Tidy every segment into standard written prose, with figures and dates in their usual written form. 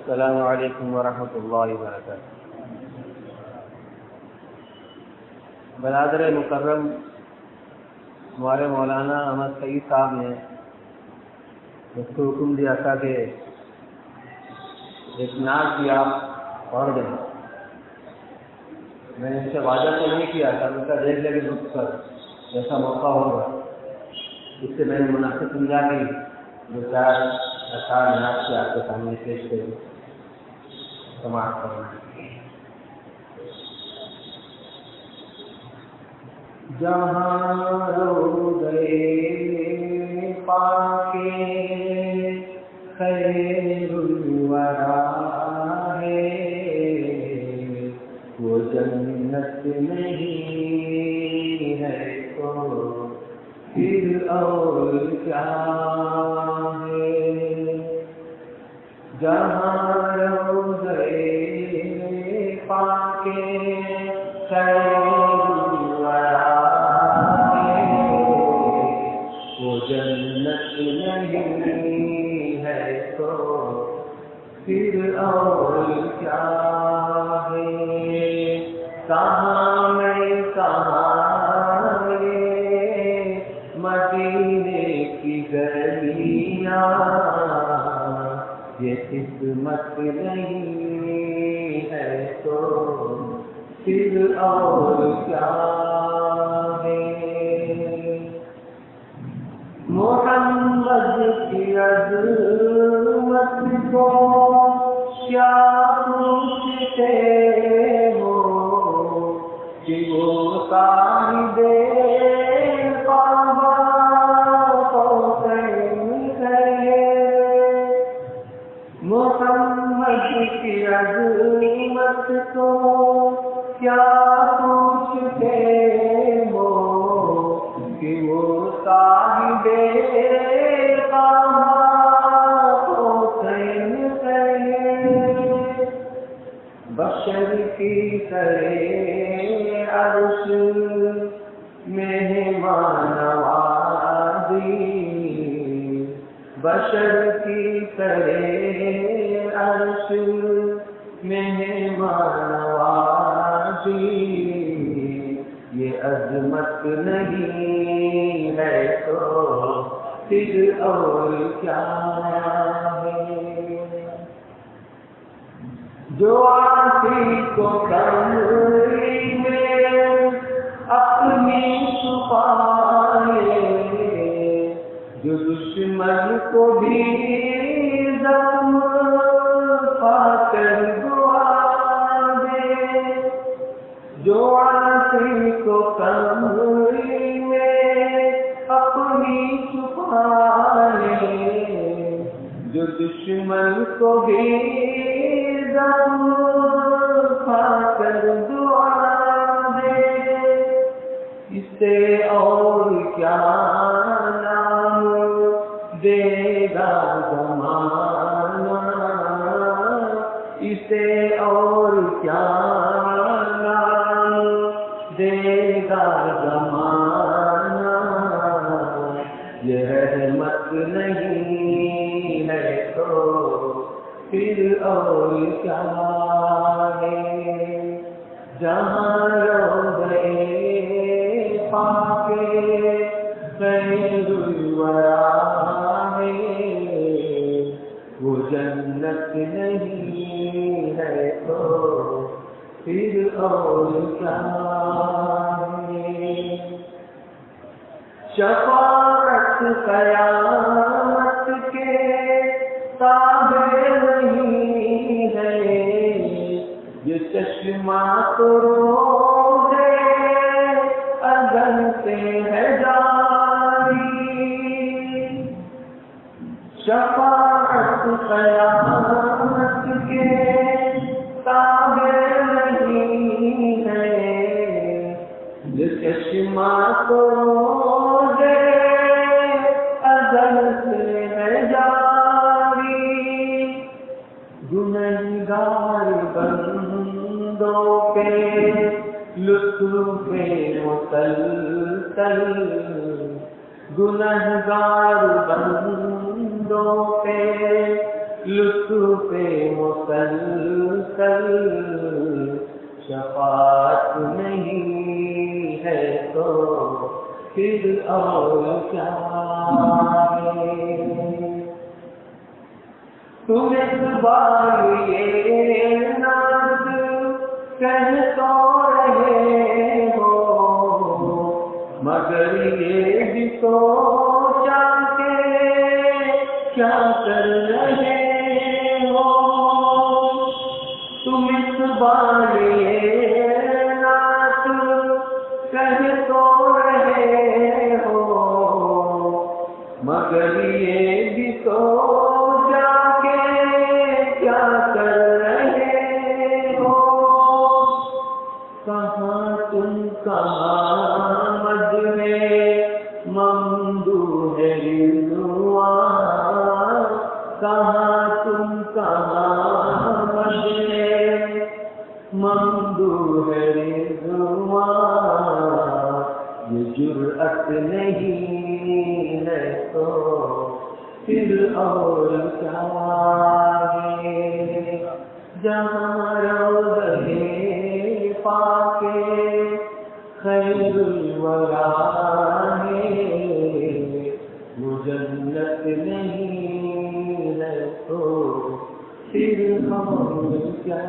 السلام علیکم ورحمۃ اللہ وبرکاتہ۔ برادر مکرم ہمارے مولانا احمد سعید صاحب نے اس کو حکم دیا تھا کہ ایک نعت بھی آپ پڑھ دیں۔ میں نے ان سے وعدہ تو نہیں کیا تھا، ان کا دیکھ لے رک کر جیسا موقع ہوگا اس سے میں نے مناسب سمجھا کہ دو چار اشعار نعت سے آپ کے سامنے پیش کریں، سماعت کرنا۔ جہاں روضے پاک خیر الورا ہے وہ جنت نہیں ہے تو پھر اور کیا ہے۔ جہاں روضے پاک خیر جنت نہیں ہے تو پھر اور کیا ہے۔ کہاں میں کہاں مدینے کی گلیاں، یہ قسمت نہیں ہے تو پھر اور کیا ہے۔ محمد کی عظمت کو کیا پوچھتے ہو کہ وہ صاحب کعبہ حسین ہے۔ محمد کی عظمت کو کیا پوچھتے ہو کہ وہ صاحب بشر کی طرح عرش مہمان نوازی، بشر کی طرح عرش مہمان نوازی، یہ عظمت نہیں ہے تو پھر اور کیا ہے۔ جو آسی کو کمری میں اپنی چھپائے، جو دشمن کو بھی زخم پا کر دعا دے، جو آسی کو کمری میں اپنی چھپائے، جو دشمن کو بھی زخم کھا کر دعا دے، اس سے اور کیا نام دے گا زمانہ، اس سے اور کیا نام دے گا زمانہ۔ یہ رحمت نہیں ہے تو پھر اور کیا ہے۔ جہاں روضے پاک خیر الورا ہے وہ جنت نہیں ہے تو پھر اور کیا ہے۔ شفاعت قیامت کے تابع نہیں ہے، یہ چشمہ تو روزے اذن سے ہے جاری۔ شفاعت قیامت کے تابع نہیں ہے، یہ چشمہ تو روزے اذن سے ہے جاری۔ گنہگار بندوں پہ لطف مسلسل، گنہگار بندوں پہ لطف مسلسل شفاعت نہیں ہے تو پھر اور کیا ہے؟ تم اس بار یہ ناز کہہ تو رہے ہو مگر یہ بھی سوچا کہ کیا کر رہے ہو؟ تم اس بار یہ ناز کہہ تو رہے ہو مگر یہ بھی سوچا کیا کر رہے ہو؟ کہاں تم کہاں مجمع ممدوح رضوان، کہاں تم کہاں مجمع ممدوح رضوان، یہ جرأت نہیں ہے تو پھر اور کیا ہے؟ جہاں روضہ پاک خیر الورا ہے وہ جنت نہیں ہے تو پھر اور کیا ہے؟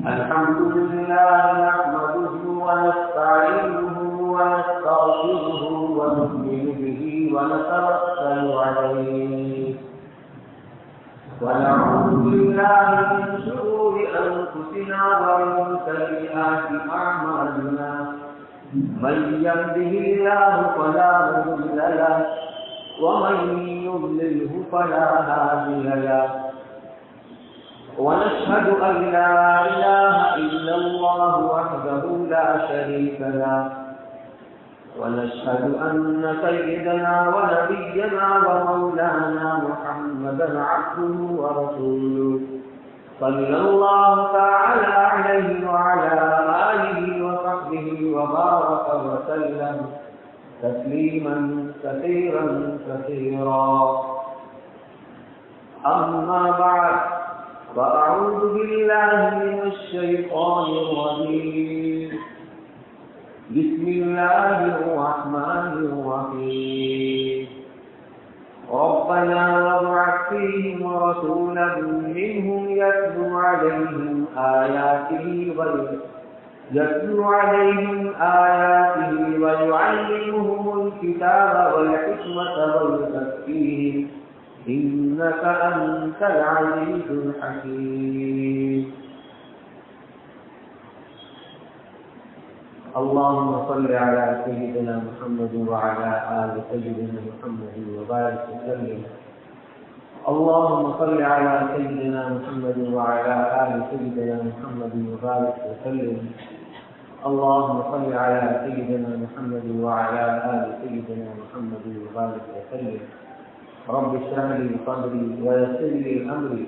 الحمد لله نحمده ونستعينه ونستغفره ونؤمن به ونتوكل عليه ونعوذ بالله من شرور أنفسنا ومن سيئات أعمالنا من يهده الله فلا مضل له ومن يضلله فلا هادي له ونشهد أن لا إله إلا الله وحده لا شريك له ونشهد أن سيدنا ونبينا ومولانا محمدا عبده ورسوله صلى الله تعالى عليه وعلى آله وصحبه وبارك وسلم تسليما كثيرا كثيرا. أما بعد فأعوذ بالله من الشيطان الرجيم. بسم الله الرحمن الرحيم. ربنا وابعث فيهم رسولا منهم يتلو عليهم آياته ويعلمهم الكتاب والحكمة ويزكيهم إنك أنت العزيز الحكيم. اللهم صل على سيدنا محمد وعلى آل سيدنا محمد وبارك وسلم. اللهم صل على سيدنا محمد وعلى آل سيدنا محمد وبارك وسلم. اللهم صل على سيدنا محمد وعلى آل سيدنا محمد وبارك وسلم. رب اشرح لي صدري ويسر لي أمري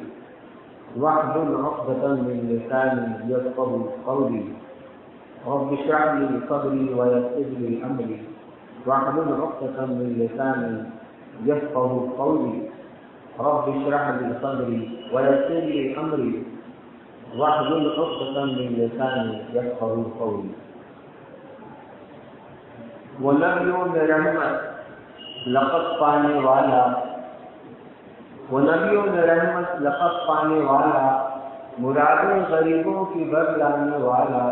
واحلل عقدة من لساني يفقهوا قولي. رب اشرح لي صدري ويسر لي أمري واحلل عقدة من لساني يفقهوا قولي. رب اشرح لي صدري ويسر لي أمري واحلل عقدة من لساني يفقهوا قولي. وہ نبیوں میں رحمت لقب پانے والا، وہ نبیوں میں رحمت لقب پانے والا، مرادیں غریبوں کی بر لانے والا،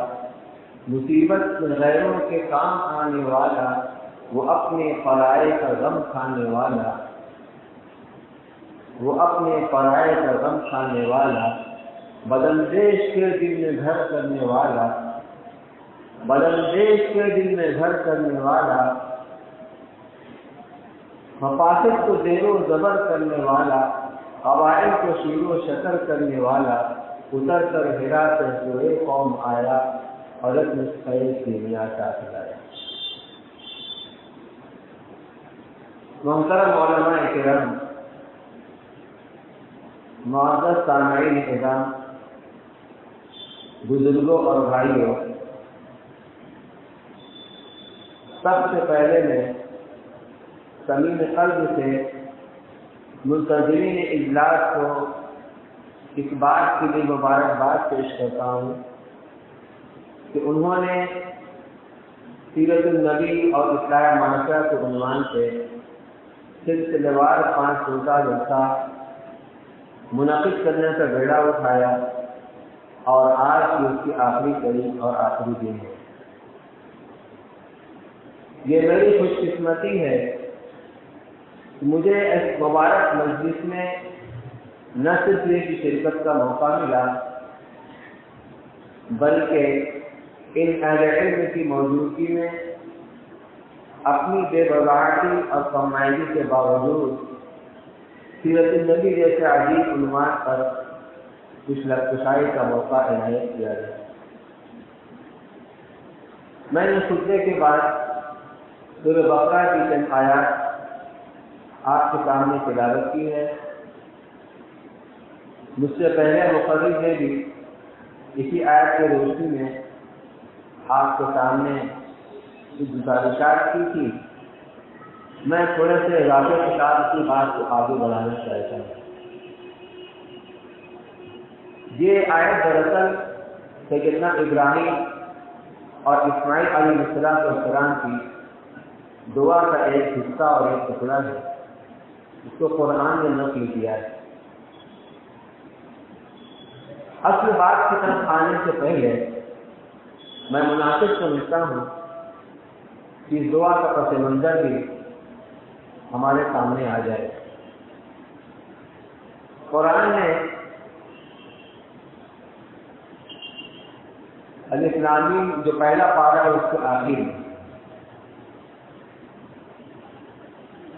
مصیبت غیروں کے کام آنے والا، وہ اپنے پرائے کا غم کھانے والا، وہ اپنے پرائے کا غم کھانے والا، بدندیش کے دل میں گھر کرنے والا، بدندیش کے دل میں گھر کرنے والا، مفاسد کو زیر و زبر کرنے والا، قواعد کو شیر و شکر کرنے والا، اتر کر ہرا سے کوئی قوم آیا، عورت نے خیر دنیا ساتھ لایا۔ محترم علماء کرام، معزز سامعین کرام، بزرگوں اور بھائیوں، سب سے پہلے میں صمیم قلب سے منتظرین اجلاس کو اس بات کے لیے مبارکباد پیش کرتا ہوں کہ انہوں نے سیرت النبی اور اصلاح معاشرہ کے عنوان سے سلسلہ وار 5 روزہ جلسہ منعقد کرنے کا بیڑا اٹھایا، اور آج کی اس کی آخری تاریخ اور آخری دن ہے۔ یہ میری خوش قسمتی ہے کہ مجھے اس مبارک مجلس میں نہ صرف یہ کی شرکت کا موقع ملا، بلکہ ان اہل علم کی موجودگی میں اپنی بے وضاحتی اور فرمائشی کے باوجود سیرت النبی جیسے عجیب عنوان پر کچھ لفظائی کا موقع عنایت کیا گیا۔ میں نے خطبے کے بعد سورہ بقرہ کی چند آیات آپ کے سامنے تلاوت کی ہے۔ مجھ سے پہلے مقرر نے بھی اسی آیت کی روشنی میں آپ کے سامنے کچھ گزارشات کی تھی۔ میں تھوڑے سے اضافے کے ساتھ کی بات کو آگے بڑھانا چاہتا ہوں۔ یہ آیت دراصل سیدنا ابراہیم اور اسماعیل علیہ السلام کی دعا کا ایک حصہ اور ایک ٹکڑا ہے، اس کو قرآن نے نقل کیا ہے۔ اصل بات کی طرف آنے سے پہلے میں مناسب سمجھتا ہوں کہ اس دعا کا پس منظر بھی ہمارے سامنے آ جائے۔ قرآن نے الف لام میم جو پہلا پارہ ہے اس کے آخر میں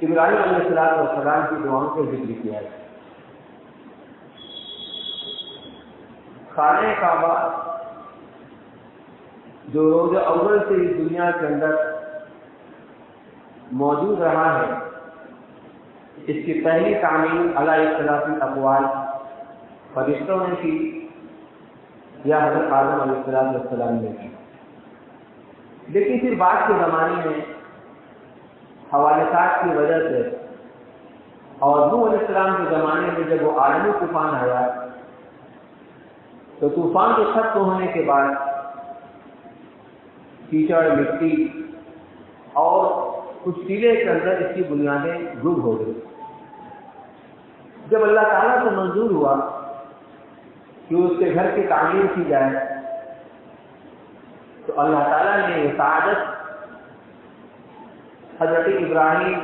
ابراہیم علیہ السلام کی دعاؤں کو ذکر کیا ہے۔ خانہ کعبہ جو روز اول سے اس دنیا کے اندر موجود رہا ہے، اس کی پہلی تعمیر علیہ الاقوال فرشتوں نے کی یا حضرت آدم علیہ السلام نے کی، لیکن پھر بعد کے زمانے میں حوالات کی وجہ سے اور نوح علیہ السلام کے زمانے میں جب وہ عالمی طوفان آیا تو طوفان کے ختم ہونے کے بعد کیچڑ، مٹی اور کچھ ٹیلے کے اندر اس کی بنیادیں ڈوب ہو گئی۔ جب اللہ تعالیٰ کو منظور ہوا کہ اس کے گھر کی تعمیر کی جائے تو اللہ تعالیٰ نے یہ سعادت حضرت ابراہیم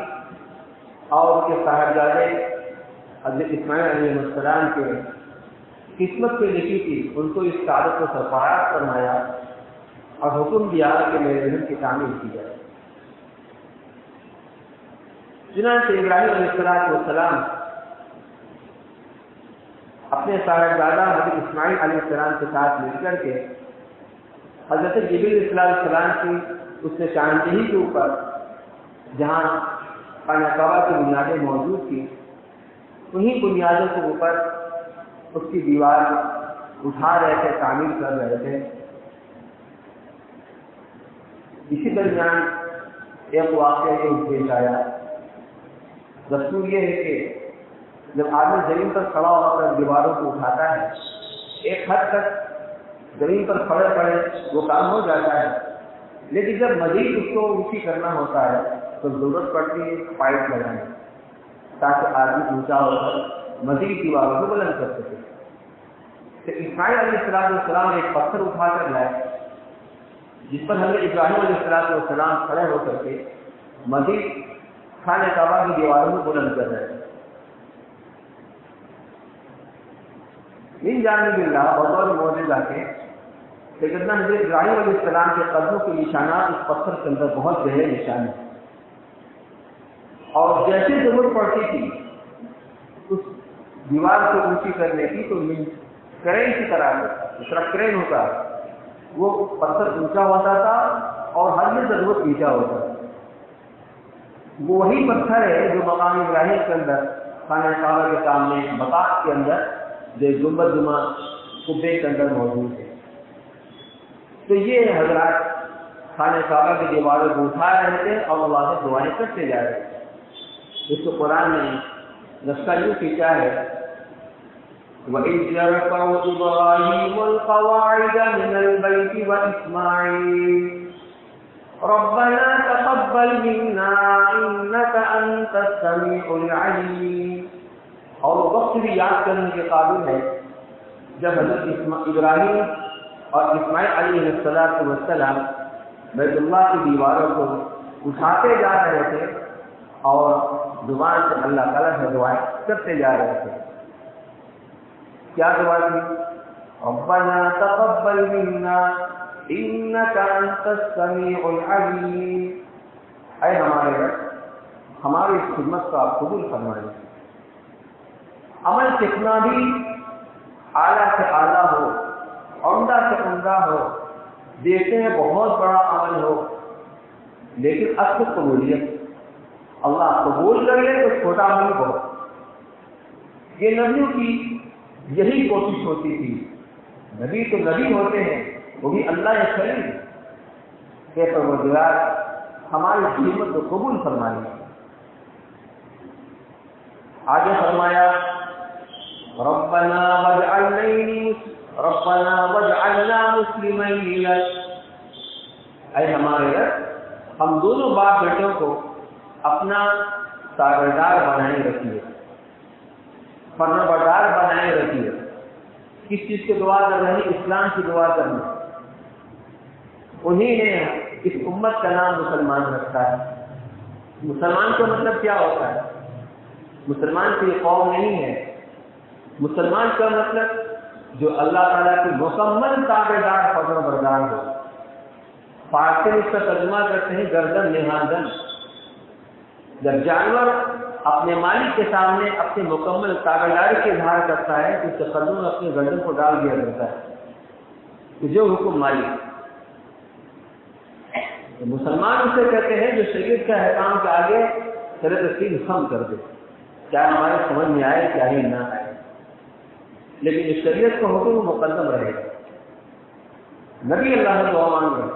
اور اس کے صاحبزادے حضرت اسماعیل علیہ السلام کے قسمت پہ لکھی تھی، ان کو اس سعادت کو سرفراز فرمایا اور حکم دیا کہ میرے گھر کی تعمیر کی جائے۔ چنانچہ ابراہیم علیہ السلام اپنے صاحبزادہ حضرت اسماعیل علیہ السلام کے ساتھ مل کر کے حضرت جبریل علیہ السلام کی اس سے شاندہی کے اوپر جہاں خانہ کعبہ کی بنیادیں موجود تھیں، انہیں بنیادوں کے اوپر اس کی دیوار اٹھا رہے تھے، تعمیر کر رہے تھے۔ اسی درمیان ایک واقعہ یہ پیش آیا۔ دستور یہ ہے کہ جب آدمی زمین پر کھڑا ہو کر دیواروں کو اٹھاتا ہے، ایک حد تک زمین پر کھڑے پڑے وہ کام ہو جاتا ہے، لیکن جب مزید اس کو اونچی کرنا ہوتا ہے تو ضرورت پڑتی ہے پائپ لگانے تاکہ آدمی اونچا ہو کر مزید دیواروں کو بلند کر سکے۔ تو اسماعیل علیہ السلام ایک پتھر اٹھا کر لائے جس پر حضرت ابراہیم علیہ السلام کھڑے ہو کر کے مزید خانہ کعبہ کی دیواروں کو بلند کر رہے تھے۔ من جانب اللہ بطور معجزہ کے سیدنا حضرت ابراہیم علیہ السلام کے قدموں کے نشانات اس پتھر کے اندر بہت گہرے نشان ہیں، اور جیسے ضرورت پڑتی تھی اس دیوار کو اونچی کرنے کی تو من کرین کی طرح جس طرح کرین ہوتا ہے، وہ پتھر اونچا ہوتا تھا اور ہر میں ضرورت نیچا ہوتا تھا۔ وہی پتھر ہے جو مقام ابراہیم کے اندر خانہ کعبہ کے سامنے مقام کے اندر جو گنبد نما قبے کے اندر موجود ہے۔ تو یہ حضرات خانہ کعبہ کی دیواروں کو اٹھا رہے تھے اور اللہ سے دعائیں کرتے جا رہے تھے۔ اس کو قرآن نے نسخہ یوں کھینچا ہے، وَإِذْ يَرْفَعُ إِبْرَاهِيمُ الْقَوَاعِدَ مِنَ الْبَيْتِ وَإِسْمَاعِيلُ رَبَّنَا تَقَبَّلْ مِنَّا إِنَّكَ أَنْتَ السَّمِيعُ الْعَلِيمُ۔ اور وقت بھی یاد کرنے کے قابل ہے جب حضرت ابراہیم اور اسماعیل علیہ السلام بیت اللہ کی دیواروں کو اٹھاتے جا رہے تھے اور زبان سے اللہ تعالیٰ سے دعائیں کرتے جا رہے تھے۔ کیا دعا تھی؟ ربنا تقبل منا انک انت السمیع العلیم، اے ہمارے رب ہماری اس خدمت کا آپ قبول فرمائیں۔ عمل کتنا بھی اعلیٰ سے اعلیٰ ہو، عمدہ سے عمدہ ہو، دیکھتے ہیں بہت بڑا عمل ہو، لیکن اصل قبولیت اللہ قبول کر لے تو چھوٹا عمل بہت۔ یہ نبیوں کی یہی کوشش ہوتی تھی، نبی تو نبی ہوتے ہیں، وہ بھی اللہ کریم کہ پروردگار ہماری خدمت کو قبول فرمائے۔ آگے فرمایا ربنا واجعلنا مسلمین لک، اے ہمارے رب ہم دونوں باپ بیٹوں کو اپنا تابعدار بنائے رکھیے، فرمانبردار بنائے رکھیے۔ کس چیز کی دعا کر رہے ہیں؟ اسلام کی دعا کرنا۔ انہی نے اس امت کا نام مسلمان رکھا ہے۔ مسلمان کا مطلب کیا ہوتا ہے؟ مسلمان کی قوم نہیں ہے، مسلمان کا مطلب جو اللہ تعالیٰ کی مکمل تابعدار فرمانبردار ہو۔ فارسی میں اس کا ترجمہ کرتے ہیں گردن نہادن۔ جب جانور اپنے مالک کے سامنے اپنے مکمل تابعداری کے اظہار کرتا ہے تو اس کے قدموں میں اپنے گردن کو ڈال دیا کرتا ہے کہ جو حکم مالک۔ تو مسلمان اسے کہتے ہیں جو شریعت کے احکام کے آگے سر تسلیم خم کر دے، چاہے ہمارے سمجھ میں آئے چاہے نہ آئے، لیکن اس شریعت کا حکم مقدم رہے گا۔ نبی اللہ نے دعا مانگ رہے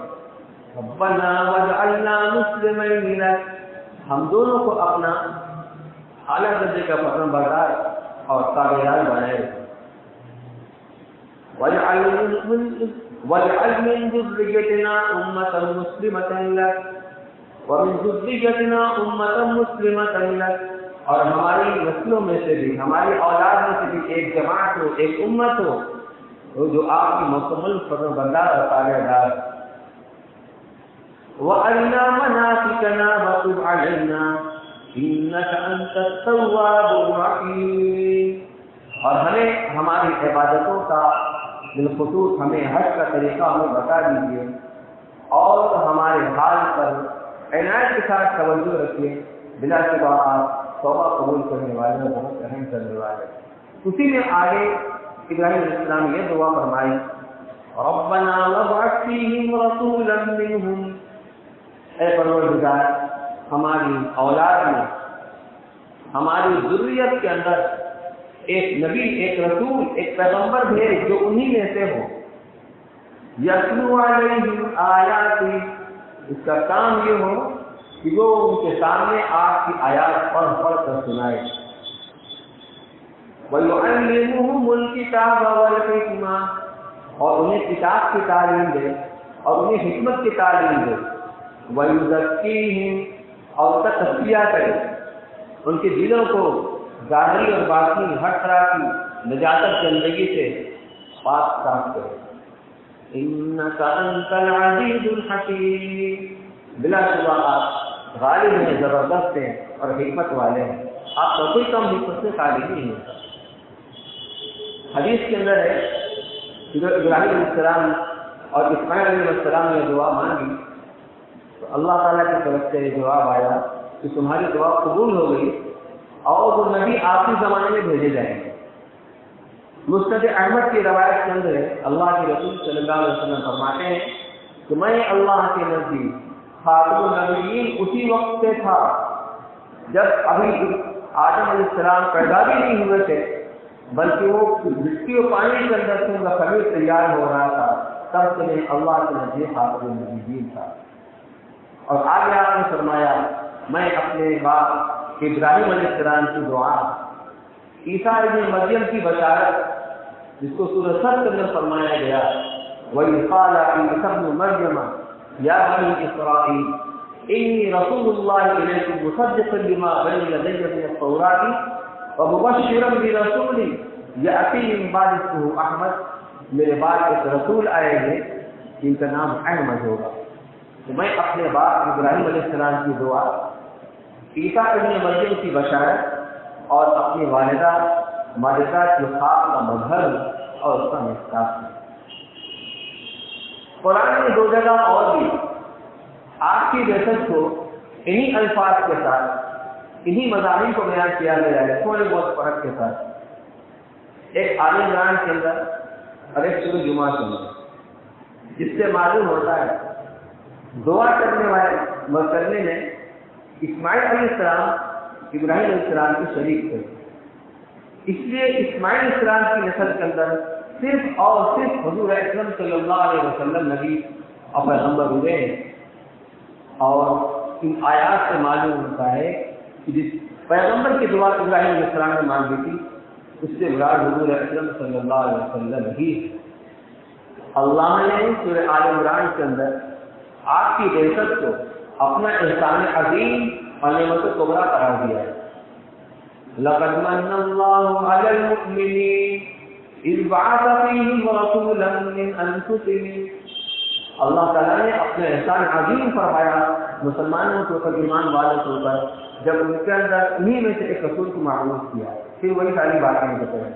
ربنا واجعلنا مسلمین لک، ہم دونوں کو اپنا اعلیٰ درجے کا فرمانبردار اور تابعدار بنائے رکھیں۔ واجعل من ذریتنا امة مسلمة لک ومن ذریتنا امة مسلمة لک، اور ہماری نسلوں میں سے بھی، ہماری اولاد میں سے بھی ایک جماعت ہو، ایک امت ہو جو آپ کی مکمل فرمانبردار اور تابعدار۔ وَأَرِنَا مَنَاسِكَنَا وَتُبْ عَلَيْنَا إِنَّكَ أَنْتَ التَّوَّابُ الرَّحِيمُ، اور ہمیں ہماری عبادتوں کا بالخصوص ہمیں حج کا طریقہ ہمیں بتا دیجیے اور ہمارے حال پر عنایت کے ساتھ توجہ رکھیے، بلا شبہ آپ توبہ قبول کرنے والے ہیں، بہت رحم کرنے والے۔ اسی میں آگے ابراہیم علیہ السلام یہ دعا فرمائی ربنا وابعث فیہم رسولا منہم، اے پروردگار ہماری اولاد میں، ہماری ذریت کے اندر ایک نبی، ایک رسول، ایک پیغمبر بھیج جو انہی میں سے ہو، یتلو علیہم آیاتی، اس کا کام یہ ہو کہ وہ ان کے سامنے آپ کی آیات پڑھ پڑھ کر سنائے، وَيُعَلِّمُهُمُ الْكِتَابَ وَالْحِکْمَةَ، اور انہیں کتاب کی تعلیم دے اور انہیں حکمت کی تعلیم دے، وَيُزَكِّيهِمْ، اور ان کا تزکیہ کرے، ان کے دلوں کو ظاہری اور باطنی ہر طرح کی نجاست زندگی سے پاک صاف کرے۔ إِنَّكَ أَنْتَ الْعَزِيزُ الْحَكِيمُ، بلا شبہ آپ غالب ہیں، زبردست ہیں اور حکمت والے ہیں، آپ کا کوئی کم حکمت سے خالی نہیں ہوتا۔ حدیث کے اندر ہے کہ جب ابراہیم علیہ السلام اور اسماعیل علیہ السلام نے دعا مانگی تو اللہ تعالیٰ کی طرف سے جواب آیا کہ تمہاری دعا قبول ہو گئی اور وہ نبی آخری زمانے میں بھیجے جائیں گے۔ مسند احمد کی روایت کے اندر اللہ کے رسول صلی اللہ علیہ وسلم فرماتے ہیں کہ میں اللہ کے نزدیک خاتم النبیین اسی وقت سے تھا جب ابھی آدم علیہ السلام پیدا بھی نہیں ہوئے تھے، بلکہ وہ مٹی و پانی کے اندر سے ان کا خمیر تیار ہو رہا تھا، تب سے میں اللہ کے نزدیک خاتم النبیین تھا۔ اور آگے آپ نے فرمایا میں اپنے باپ ابراہیم علیہ السلام کی دعا، عیسیٰ ابن مریم کی بشارت جس کو سورہ صد کے اندر فرمایا گیا وَإِذْ قَالَ عِيسَى ابْنُ مَرْيَمَ يَا بَنِي إِسْرَائِيلَ إِنِّي رَسُولُ اللَّهِ إِلَيْكُمْ مُصَدِّقًا لِمَا بَيْنَ يَدَيَّ مِنَ التَّوْرَاةِ وَمُبَشِّرًا بِرَسُولٍ يَأْتِي مِن بَعْدِي اسْمُهُ أَحْمَدُ، میرے بعد ایک رسول آئے ہیں جن کا نام احمد ہوگا۔ تو میں اپنے باپ ابراہیم علیہ السلام کی دعا، عیسیٰ ابن مریم کی بشارت اور اپنی والدہ مالکہ کی خاک کا مظہر اور اس کا مصداق ہے۔ قرآن میں 2 جگہ اور بھی آپ کی بعثت کو انہی الفاظ کے ساتھ انہی مضامین کو بیان کیا گیا ہے، تھوڑے بہت فرق کے ساتھ، ایک آل عمران کے اندر اور ایک سورہ جمعہ کے اندر، جس سے معلوم ہوتا ہے دعا کرنے میں اسماعیل علیہ السلام ابراہیم علیہ السلام کے شریک تھے، اس لیے اسماعیل علیہ السلام کی نسل کے اندر صرف اور صرف حضور اکرم صلی اللہ علیہ وسلم نبی اور پیغمبر ہوئے ہیں۔ اور ان آیات سے معلوم ہوتا ہے کہ جس پیغمبر کی دعا ابراہیم علیہ السلام نے مانگی تھی اس سے مراد حضور اکرم صلی اللہ علیہ وسلم ہی ہے۔ اللہ نے سورہ آل عمران کے اندر آپ کی بعثت کو اپنا احسان عظیم اور نعمت کبریٰ قرار دیا ہے۔ لقد من اللہ علی المؤمنین اذ بعث فیہم رسولا من انفسہم، اللہ تعالیٰ نے اپنے احسان عظیم فرمایا مسلمانوں کے اوپر، ایمان والوں کے اوپر، جب ان کے اندر انہی میں سے ایک رسول کو معروف کیا، پھر وہی ساری باتیں بتائیں۔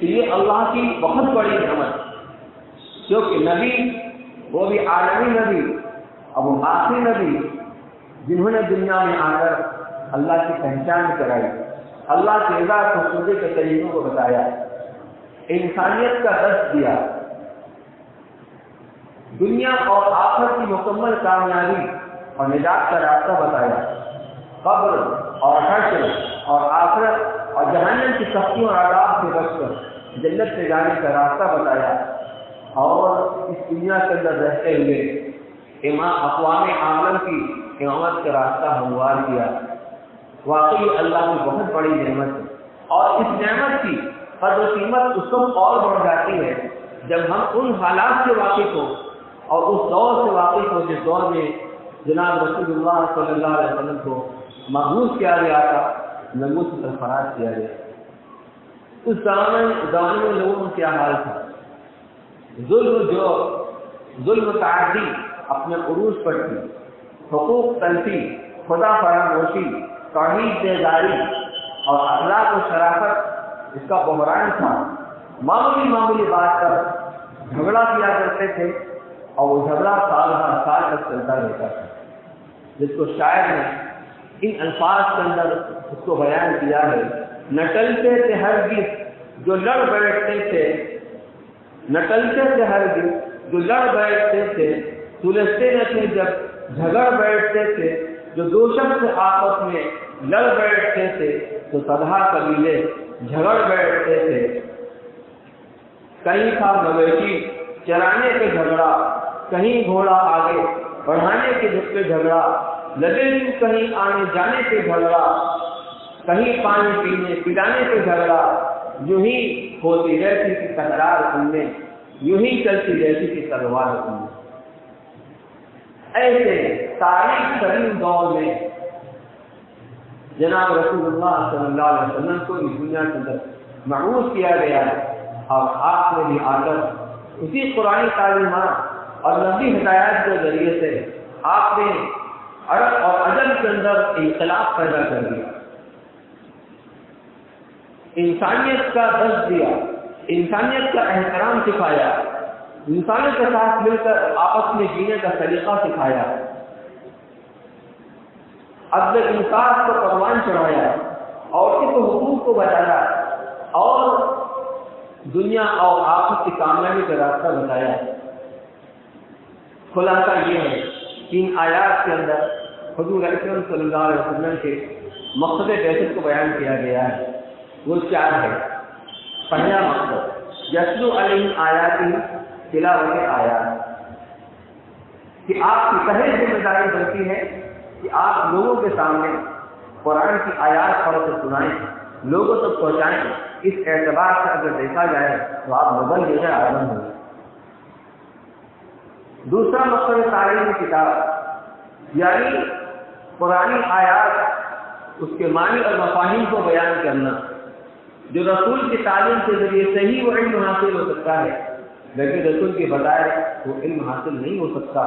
یہ اللہ کی بہت بڑی نعمت، کیونکہ نبی وہ بھی عالمی نبی اب وہ آخری نبی جنہوں نے دنیا میں آ کر اللہ کی پہچان کرائی، اللہ کے رضا کو سوچنے کے طریقوں کو بتایا، انسانیت کا درس دیا، دنیا اور آخرت کی مکمل کامیابی اور نجات کا راستہ بتایا، قبر اور حشر اور آخرت اور جہنم کی سختیوں اور عذاب سے بچ کر جنت سے جانے کا راستہ بتایا، اور اس دنیا کے اندر رہتے ہوئے اقوام عالم کی امامت کا راستہ ہموار کیا۔ واقعی اللہ کی بہت بڑی نعمت ہے، اور اس نعمت کی قدر و قیمت اس وقت اور بڑھ جاتی ہے جب ہم ان حالات سے واقف ہوں اور اس دور سے واقف ہوں جس دور میں جناب رسول اللہ صلی اللہ علیہ وسلم کو مبعوث کیا گیا تھا، نبوت سے سرفراز کیا گیا۔ اس زمانے میں لوگوں کا کیا حال تھا؟ ظلم تعدی اپنے عروج پر تھی، حقوق تلفی، خدا فراموشی، توحید بیداری اور اخلاق و شرافت اس کا بحران تھا۔ معمولی بات پر جھگڑا کیا کرتے تھے اور وہ جھگڑا سال ہر سال تک چلتا رہتا تھا، جس کو شاعر نے ان الفاظ کے اندر اس کو بیان کیا ہے، نہ ٹلتے تھے ہرگز جو لڑ بیٹھتے تھے، نہ ٹلتے تھے ہرگز جو لڑ بیٹھتے تھے، سلجھتے نہ تھے جب جھگڑ بیٹھتے تھے، جو دو شخص آپس میں لڑ بیٹھتے تھے تو سدھا قبیلے جھگڑ بیٹھتے تھے۔ کہیں تھا مویشی چرانے کے جھگڑا، کہیں گھوڑا آگے بڑھانے کے جھگڑا، لگے کہیں آنے جانے کے جھگڑا، کہیں پانی پینے پلانے کے جھگڑا، یوں ہی ہوتی رہتی تھی تکرار ان میں، یوں ہی چلتی رہتی تھی تلوار ان میں۔ ایسے تاریخ ترین دور میں جناب رسول اللہ صلی اللہ علیہ وسلم کو اس دنیا کے اندر مبعوث کیا گیا ہے، اور آپ نے بھی آ کر اسی قرآن تعلیمات اور نبی ہدایات کے ذریعے سے آپ نے عرب اور عجم کے اندر انقلاب پیدا کر دیا، انسانیت کا درس دیا، انسانیت کا احترام سکھایا، انسانوں کے ساتھ مل کر آپس میں جینے کا طریقہ سکھایا۔ عدل انصاف کو پروان چڑھایا، عورتوں کے حقوق کو بچایا اور دنیا اور آخرت کی کامیابی کا راستہ بتایا۔ خلاصہ یہ ہے کہ ان آیات کے اندر حضور اکرم صلی اللہ علیہ وسلم کے مقصد بعثت کو بیان کیا گیا ہے۔ وہ چار ہے۔ پہلا مقصد یتلو علیہم آیات، تلاوت آیات، کہ آپ کی پہلی ذمہ داری بنتی ہے کہ آپ لوگوں کے سامنے قرآن کی آیات پڑھ کر سنائیں، لوگوں تک پہنچائیں۔ اس اعتبار سے اگر دیکھا جائے تو آپ مبلغ اعظم ہوں۔ دوسرا مقصد تعلیم کتاب، یعنی قرآنی آیات اس کے معنی اور مفاہیم کو بیان کرنا۔ جو رسول کی تعلیم کے ذریعے صحیح وہ علم حاصل ہو سکتا ہے، لیکن رسول کے بغیر وہ علم حاصل نہیں ہو سکتا۔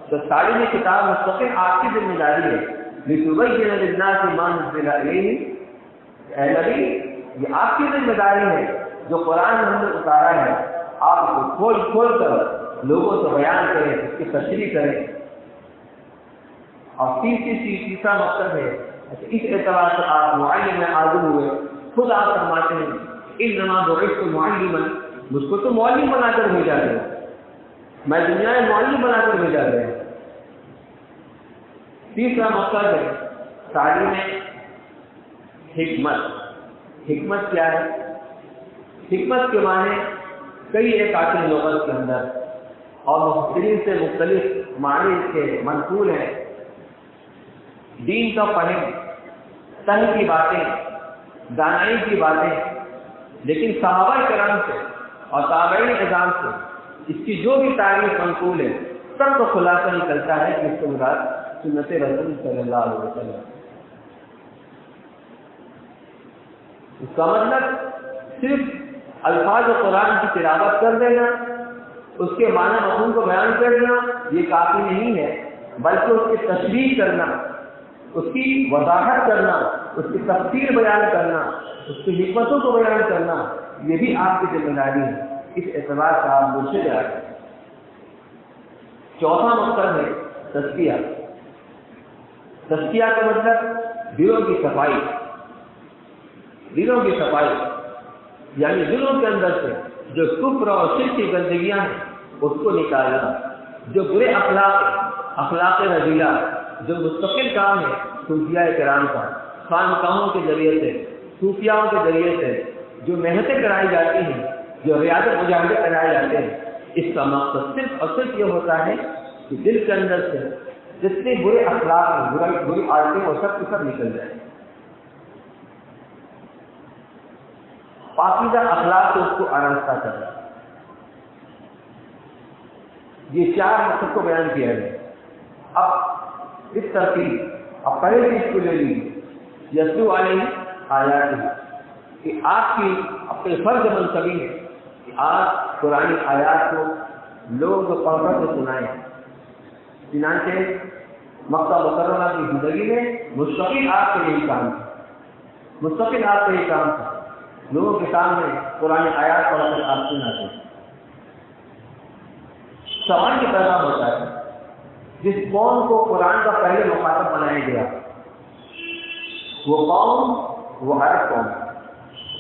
تو تعلیم کتاب مستقل آپ کی ذمہ داری ہے۔ لِتُبَيِّنَ لِلنَّاسِ مَا نُزِّلَ إِلَيْهِمْ، اے نبی یہ آپ کی ذمہ داری ہے، جو قرآن ہم نے اتارا ہے آپ اس کو کھول کھول کر لوگوں سے بیان کریں، اس کی تشریح کریں۔ اور تیسرا مقصد ہے، اس اعتبار سے آپ معلم اعظم ہوئے۔ خود آپ فرماتے ہیں انما بعثت معلما، مجھ کو تو معلم بنا کر بھیجا گیا، میں دنیا میں معلم بنا کر بھیجا گیا۔ تیسرا مقصد ہے تعلیم حکمت۔ حکمت کیا ہے؟ حکمت کے معنی کئی ایک آتے ہیں لغت کے اندر، اور مفسرین سے مختلف معنی کے منقول ہیں۔ دین کا فہم، تن کی باتیں، دانائی کی باتیں، لیکن صحابہ کرام سے اور تابعین اعظام سے اس کی جو بھی تعریف منقول ہے سب کو خلاصہ نکلتا ہے کہ اس کو مراد سنت رسول صلی اللہ علیہ وسلم۔ اس کا مطلب صرف الفاظ قرآن کی تلاوت کر دینا، اس کے معنی مفہوم کو بیان کرنا یہ کافی نہیں ہے، بلکہ اس کی تشریح کرنا، اس کی وضاحت کرنا، اس کی تفسیر بیان کرنا، اس کی حکمتوں کو بیان کرنا، یہ بھی آپ کی ذمہ داری ہے۔ اس اعتبار سے آپ مرشد ہیں۔ چوتھا مقصد ہے تزکیہ۔ تزکیہ کا مطلب دلوں کی صفائی۔ دلوں کی صفائی یعنی دلوں کے اندر سے جو کفر اور شرک کی گندگیاں ہیں اس کو نکالنا، جو برے اخلاق رذیلہ جو مستقل کام ہے صوفیاء کرام کا، خانقاہوں کے ذریعے سے، صوفیاؤں کے ذریعے سے جو محنتیں کرائی جاتی ہیں، جو ریاضت مجاہدے کرائے جاتے ہیں، اس کا مقصد صرف اور صرف یہ ہوتا ہے کہ دل کے اندر سے جتنے برے اخلاق ہیں، بری عادتیں وہ سب کے سب نکل جائیں، پاکیزہ اخلاق سے اس کو آراستہ کرنا۔ یہ چار مقصد کو بیان کیا ہے۔ اب اس ترتیب اب پہلے چیز کو لے لیجیے، یتلو علیہم آیات، کہ آپ کی اپنے فرض منصبی ہے کہ آپ قرآن آیات کو لوگوں کو پڑھ کر سنائیں۔ چنانچہ مکہ مکرمہ کی زندگی میں مستقل آپ کے یہی کام تھا، مستقل آپ کا یہ کام تھا، لوگوں کے سامنے قرآن آیات پڑھ کر آپ سناتے ہیں۔ سوال یہ پیدا ہوتا ہے جس قوم کو قرآن کا پہلے مخاطب بنایا گیا وہ قوم، وہ عرب قوم،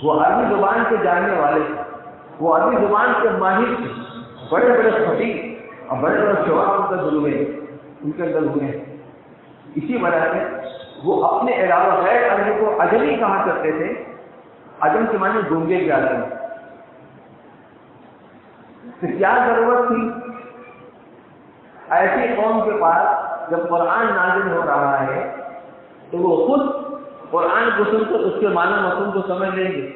وہ عربی زبان کے جاننے والے، وہ عربی زبان کے ماہر تھے، بڑے بڑے خطیب اور بڑے بڑے شعراء ان کے اندر ہوئے ہیں۔ اسی وجہ سے وہ اپنے علاوہ غیر عربی کو اجمی کہا کرتے تھے۔ عجم کے معنی گونگے کے عالم۔ تو کیا ضرورت تھی ایسی قوم کے پاس جب قرآن نازل ہو رہا ہے تو وہ خود قرآن کو سن کر اس کے معنی مفہوم کو سمجھ لیں گے؟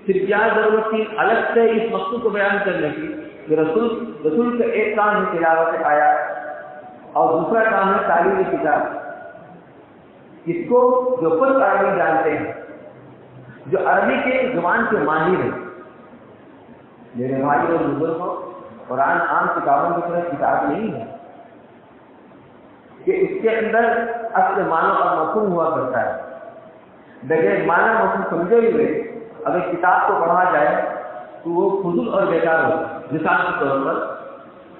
پھر کیا ضرورت تھی الگ سے اس مقصود کو بیان کرنے کی کہ رسول کا ایک کام ہے تلاوت آیات اور دوسرا کام ہے تعلیم کتاب۔ اس کو جو خود عربی جانتے ہیں، جو عربی کے زبان کے ماہر ہیں، میرے بھائی اور بزرگوں، قرآن عام کتابوں کی طرح کتاب نہیں ہے کہ اس کے اندر اصل معنی اور مفہوم ہوا کرتا ہے۔ بغیر معنی مفہوم سمجھے ہوئے اگر کتاب کو پڑھا جائے تو وہ فضول اور بیکار ہوتا ہے۔ مثال کے طور پر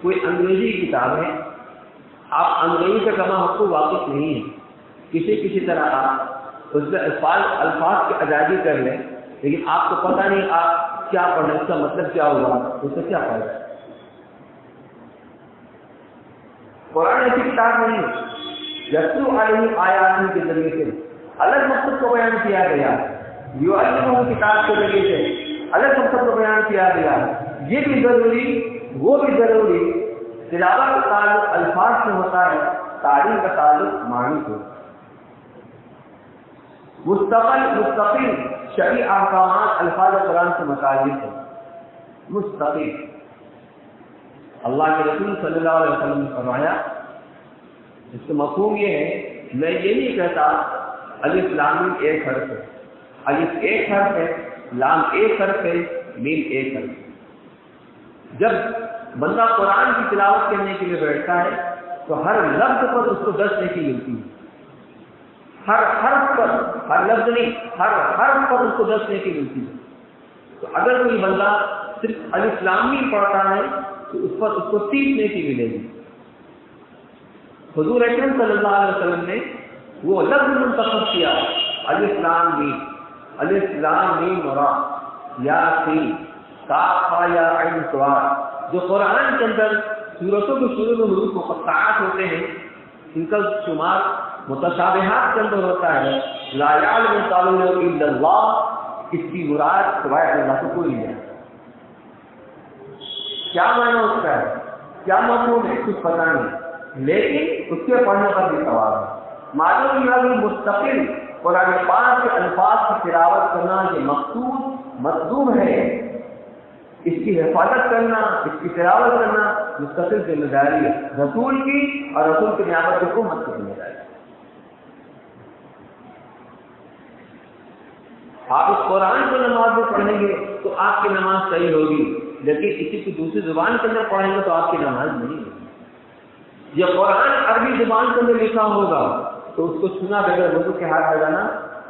کوئی انگریزی کتاب ہے، آپ انگریزی سے کما حق کو واقف نہیں ہیں، کسی طرح آپ اس میں الفاظ کی ادائیگی کر لیں، لیکن آپ کو پتہ نہیں آپ کیا پڑھ رہے ہیں، اس کا مطلب کیا ہوگا، اس سے کیا فائدہ؟ قرآن ایسی کتاب نہیں ہے یتلو علیہم آیات کے ذریعے سے الگ مقصد کو بیان کیا گیا، یعلمہم کتاب کے ذریعے سے الگ مقصد کو بیان کیا گیا، یہ بھی ضروری وہ بھی ضروری۔ تلاوت کا تعلق الفاظ سے ہوتا ہے، تعلیم کا تعلق معنی سے۔ مستقل شرعی احکامات الفاظ قرآن سے متعلق ہے، مستقل۔ اللہ کے رسول صلی اللہ علیہ وسلم نے فرمایا، اس کا مفہوم یہ ہے، میں یہ نہیں کہتا الف لام میم ایک حرف ہے، الف ایک حرف ہے، لام ایک حرف ہے، میم ایک حرف ہے۔ جب بندہ قرآن کی تلاوت کرنے کے لیے بیٹھتا ہے تو ہر لفظ پر اس کو 10 نیکی ملتی ہے، ہر حرف پر، ہر لفظ نہیں، ہر حرف پر اس کو 10 نیکی ملتی ہے۔ تو اگر کوئی بندہ صرف الف لام میم پڑھتا ہے تو اس پر اس کو 30 نیکی ملے گی۔ حضور اکرم صلی اللہ علیہ وسلم نے وہ لفظ منتخب کیا، الف لام میم، الف لام میم را، یاسین، کاف ہا یا عین صاد، جو قرآن کے اندر سورتوں کے شروع میں حروف مقطعات ہوتے ہیں، ان کا شمار متشابہات کے اندر ہوتا ہے۔ لا یعلم تاویلہ الا اللہ، اس کی مراد سوائے اللہ کو کوئی نہیں جانتا۔ کیا معنی اس کا ہے، کیا مفہوم ہے، کچھ پتہ نہیں، لیکن اس کے پڑھنے پر بھی ثواب ہے۔ معلوم یہ بھی مستقل قرآن پاک کے الفاظ کی تلاوت کرنا یہ مقصود مطلوب ہے، اس کی حفاظت کرنا، اس کی تلاوت کرنا مستقل ذمہ داری ہے، رسول کی اور رسول کی نیابت حکومت کی ذمہ داری ہے۔ آپ اس قرآن کو نماز میں پڑھیں گے تو آپ کی نماز صحیح ہوگی، لیکن کسی کی دوسری زبان کے اندر پڑھیں گے تو آپ کی نماز نہیں ہوگی۔ یہ قرآن عربی زبان کے اندر لکھا ہوگا تو اس کو سنا بغیر وضو کے ہاتھ لگانا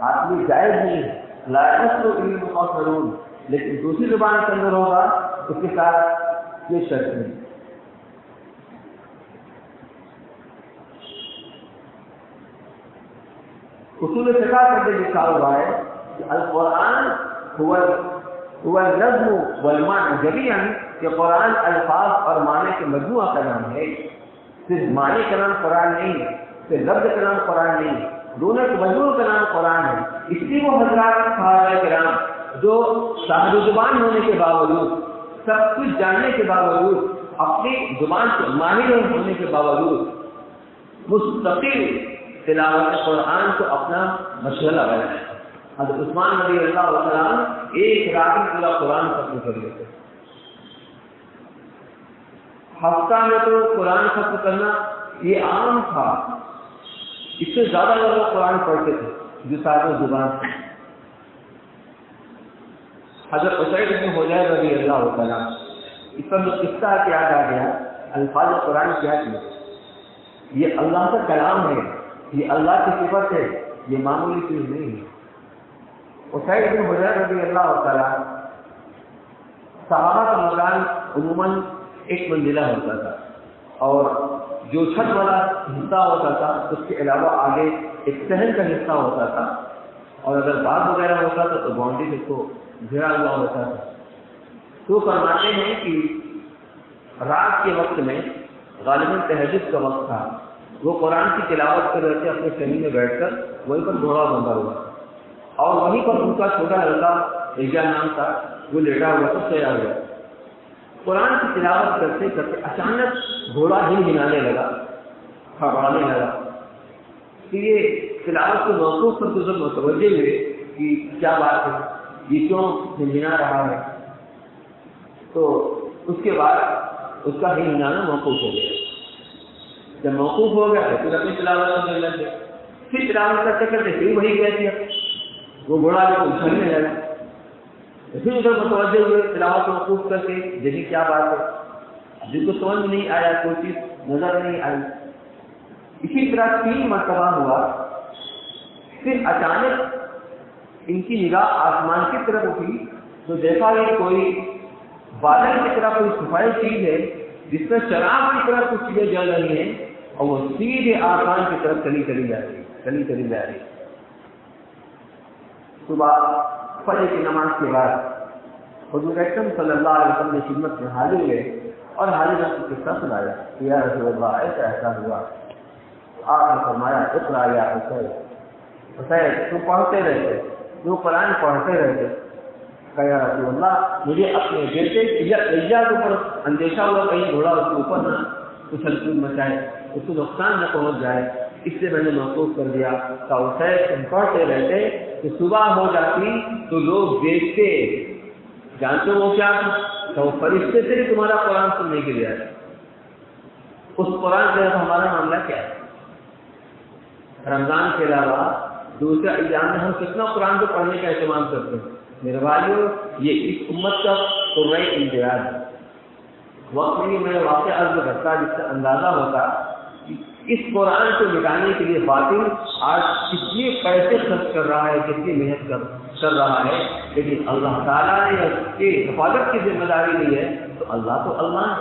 آپ لیے جائز نہیں ہے، لا یصلح الا المطہرون، لیکن دوسری زبان کے اندر ہوگا اس کے ساتھ یہ شرط نہیں۔ اصول فقہ کے اندر لکھا ہوا ہے کہ القرآن هو النظم والمعنى جميعا، کہ قرآن الفاظ اور معنی کے مجموعہ کا نام ہے، صرف معنی کا نام قرآن نہیں، صرف لفظ کا نام قرآن نہیں، دونوں کے مجموعہ کا نام قرآن ہے۔ اس لیے وہ حضرات صحابہ کرام جو صاحب زبان ہونے کے باوجود، سب کچھ جاننے کے باوجود، اپنی زبان سے ماہر ہونے کے باوجود مستقل تلاوت قرآن کو اپنا مشغلہ بنایا۔ حضرت عثمان رضی اللہ عنہ ایک رات میں پورا قرآن ختم کر لیتے، ہفتہ میں تو قرآن ختم کرنا یہ عام تھا، اس سے زیادہ لوگ قرآن پڑھتے تھے جو صاحب زبان تھے۔ حضرت اسید بن حضیر رضی اللہ تعالیٰ، اس پر جو قصہ کیا گیا، الفاظ قرآن کیا کیا، یہ اللہ کا کلام ہے، یہ اللہ کی صفت ہے، یہ معمولی چیز نہیں ہے۔ اسید بن حضیر رضی اللہ تعالیٰ، صحابہ کا مکان عموماً ایک منزلہ ہوتا تھا، اور جو چھت والا حصہ ہوتا تھا اس کے علاوہ آگے ایک صحن کا حصہ ہوتا تھا، اور اگر باغ وغیرہ ہوتا تھا تو باؤنڈری اس کو گھیرا ہوا ہوتا تھا۔ تو فرماتے ہیں کہ رات کے وقت میں غالباً تہجد کا وقت تھا، وہ قرآن کی تلاوت کر رہے تھے اپنے خیمے میں بیٹھ کر، وہیں پر گھوڑا بندھا ہوا اور وہیں پر ان کا چھوٹا لڑکا ایجا نام تھا، وہ لیٹا ہوا تھا، سویا ہوا۔ قرآن کی تلاوت کرتے کرتے اچانک گھوڑا ہلانے لگا، گھبرانے لگا، کہ یہ تلاوت کے موقوف پر تو متوجہ ہوئے کہ کیا بات ہے، یہ کیوں ہلا رہا ہے۔ تو اس کے بعد اس کا ہلانا موقوف ہو گیا۔ جب موقوف ہو گیا تو پھر اپنی تلاوت کرنے لگ گئے، پھر تلاوت کرتے کرتے پھر وہی گیا کیا، وہ گھوڑا جو اچھلنے لگا، پھر ادھر متوجہ ہوئے تلاوت کو موقوف کر کے، دیکھیں کیا بات ہے، جن کو سمجھ نہیں آیا، کوئی چیز نظر نہیں آئی۔ اسی طرح 3 مرتبہ ہوا، پھر اچانک ان کی نگاہ آسمان کی طرف اٹھی تو دیکھا کہ کوئی بادل کی طرح کوئی صفائی چیز ہے جس میں شراب کی طرح کچھ چیزیں جل رہی ہیں، اور وہ سیدھے آسمان کی طرف چلی جا رہی ہے۔ چلی جا رہی. صبح فجر کی نماز کے بعد حضور اکرم صلی اللہ علیہ وسلم کی خدمت میں حاضر ہوئے اور حاضر کا قصہ سنایا. یا رسول اللہ ایسا ہوا. آپ نے فرمایا اقرا یا حسین. حسین تم پڑھتے رہتے, جو قرآن پڑھتے رہتے. کہا یا رسول اللہ مجھے اپنے بیٹے رجا کے اوپر اندیشہ ہوا کہیں گھوڑا اس کے اوپر نہ اچھل کود مچائے, اس کو نقصان نہ پہنچ جائے, اس سے میں نے محسوس کر دیا. کہ حسین تم پڑھتے رہتے کہ صبح ہو جاتی تو لوگ دیکھتے, جانتے وہ کیا کہ وہ فرشتے سے تمہارا قرآن سننے کے لیے آئے. اس قرآن سے ہمارا معاملہ کیا ہے؟ رمضان کے علاوہ دوسرے ایام میں ہم کتنا قرآن کو پڑھنے کا اہتمام کرتے ہیں. میرے بھائیوں, یہ اس امت کا قرآن امتیاز ہے. وقت میں واقع عرض کرتا جس سے اندازہ ہوتا کہ اس قرآن کو مٹانے کے لیے باطل آج کتنے پیسے خرچ کر رہا ہے, کتنی محنت کر رہا ہے, لیکن اللہ تعالیٰ نے اس کی حفاظت کی ذمہ داری لی ہے. تو اللہ ہے,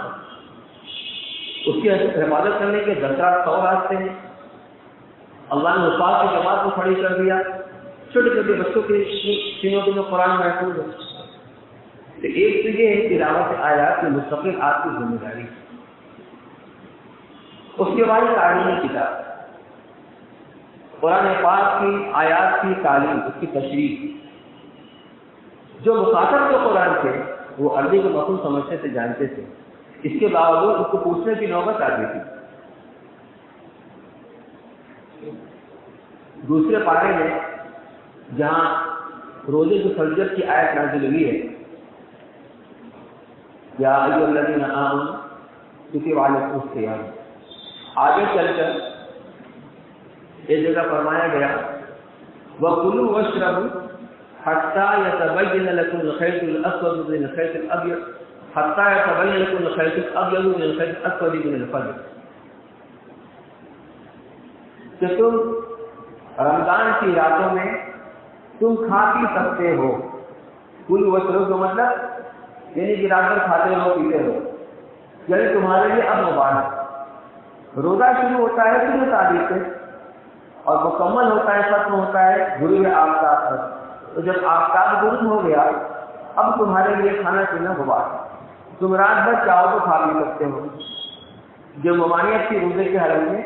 اس کی حفاظت کرنے کے 10 راستے ہیں. اللہ نے حفاظ کی جماعت کو کھڑی کر دیا. چھوٹے چھوٹے بچوں کے سینوں میں قرآن محفوظ ہے. تو ایک تو یہ ہے تلاوت آیات کی مستقل آپ کی ذمہ داری. اس کے بعد تعلیمی کتاب, قرآن پاک کی آیات کی تعلیم, اس کی تشریح. جو مخاطب جو قرآن تھے وہ عربی کو مفہوم سمجھتے تھے, جانتے تھے, اس کے باوجود اس کو پوچھنے کی نوبت آتی تھی. دوسرے پارے میں جہاں روزے کی فضیلت کی آیت نازل ہوئی ہے, یا ایھا الذین آمنوا کتب علیکم الصیام, آگے چل کر ایک جگہ فرمایا گیا وَكُلُوا وَاشْرَبُوا حَتَّى يَتَبَيَّنَ لَكُمُ الْخَيْطُ الْأَسْوَدُ مِنَ الْخَيْطِ الْأَبْيَضِ حَتَّى يَتَبَيَّنَ لَكُمُ الْخَيْطُ الْأَبْيَضُ مِنَ الْخَيْطِ الْأَسْوَدِ مِنَ الْفَجْرِ. کہ تم رمضان کی راتوں میں تم کھا پی سکتے ہو. کل وشرب کا مطلب یعنی کہ رات بھر کھاتے رہو پیتے رہو, یعنی تمہارے لیے اب مبارک. روزہ شروع ہوتا ہے شروع تاریخ سے اور مکمل ہوتا ہے, ختم ہوتا ہے غروب آفتاب پر. تو جب آفتاب غروب ہو گیا اب تمہارے لیے کھانا پینا مبارک. تم رات بھر چاہو تو کھا پی سکتے ہو. جو ممانعت تھی روزے کے حالت میں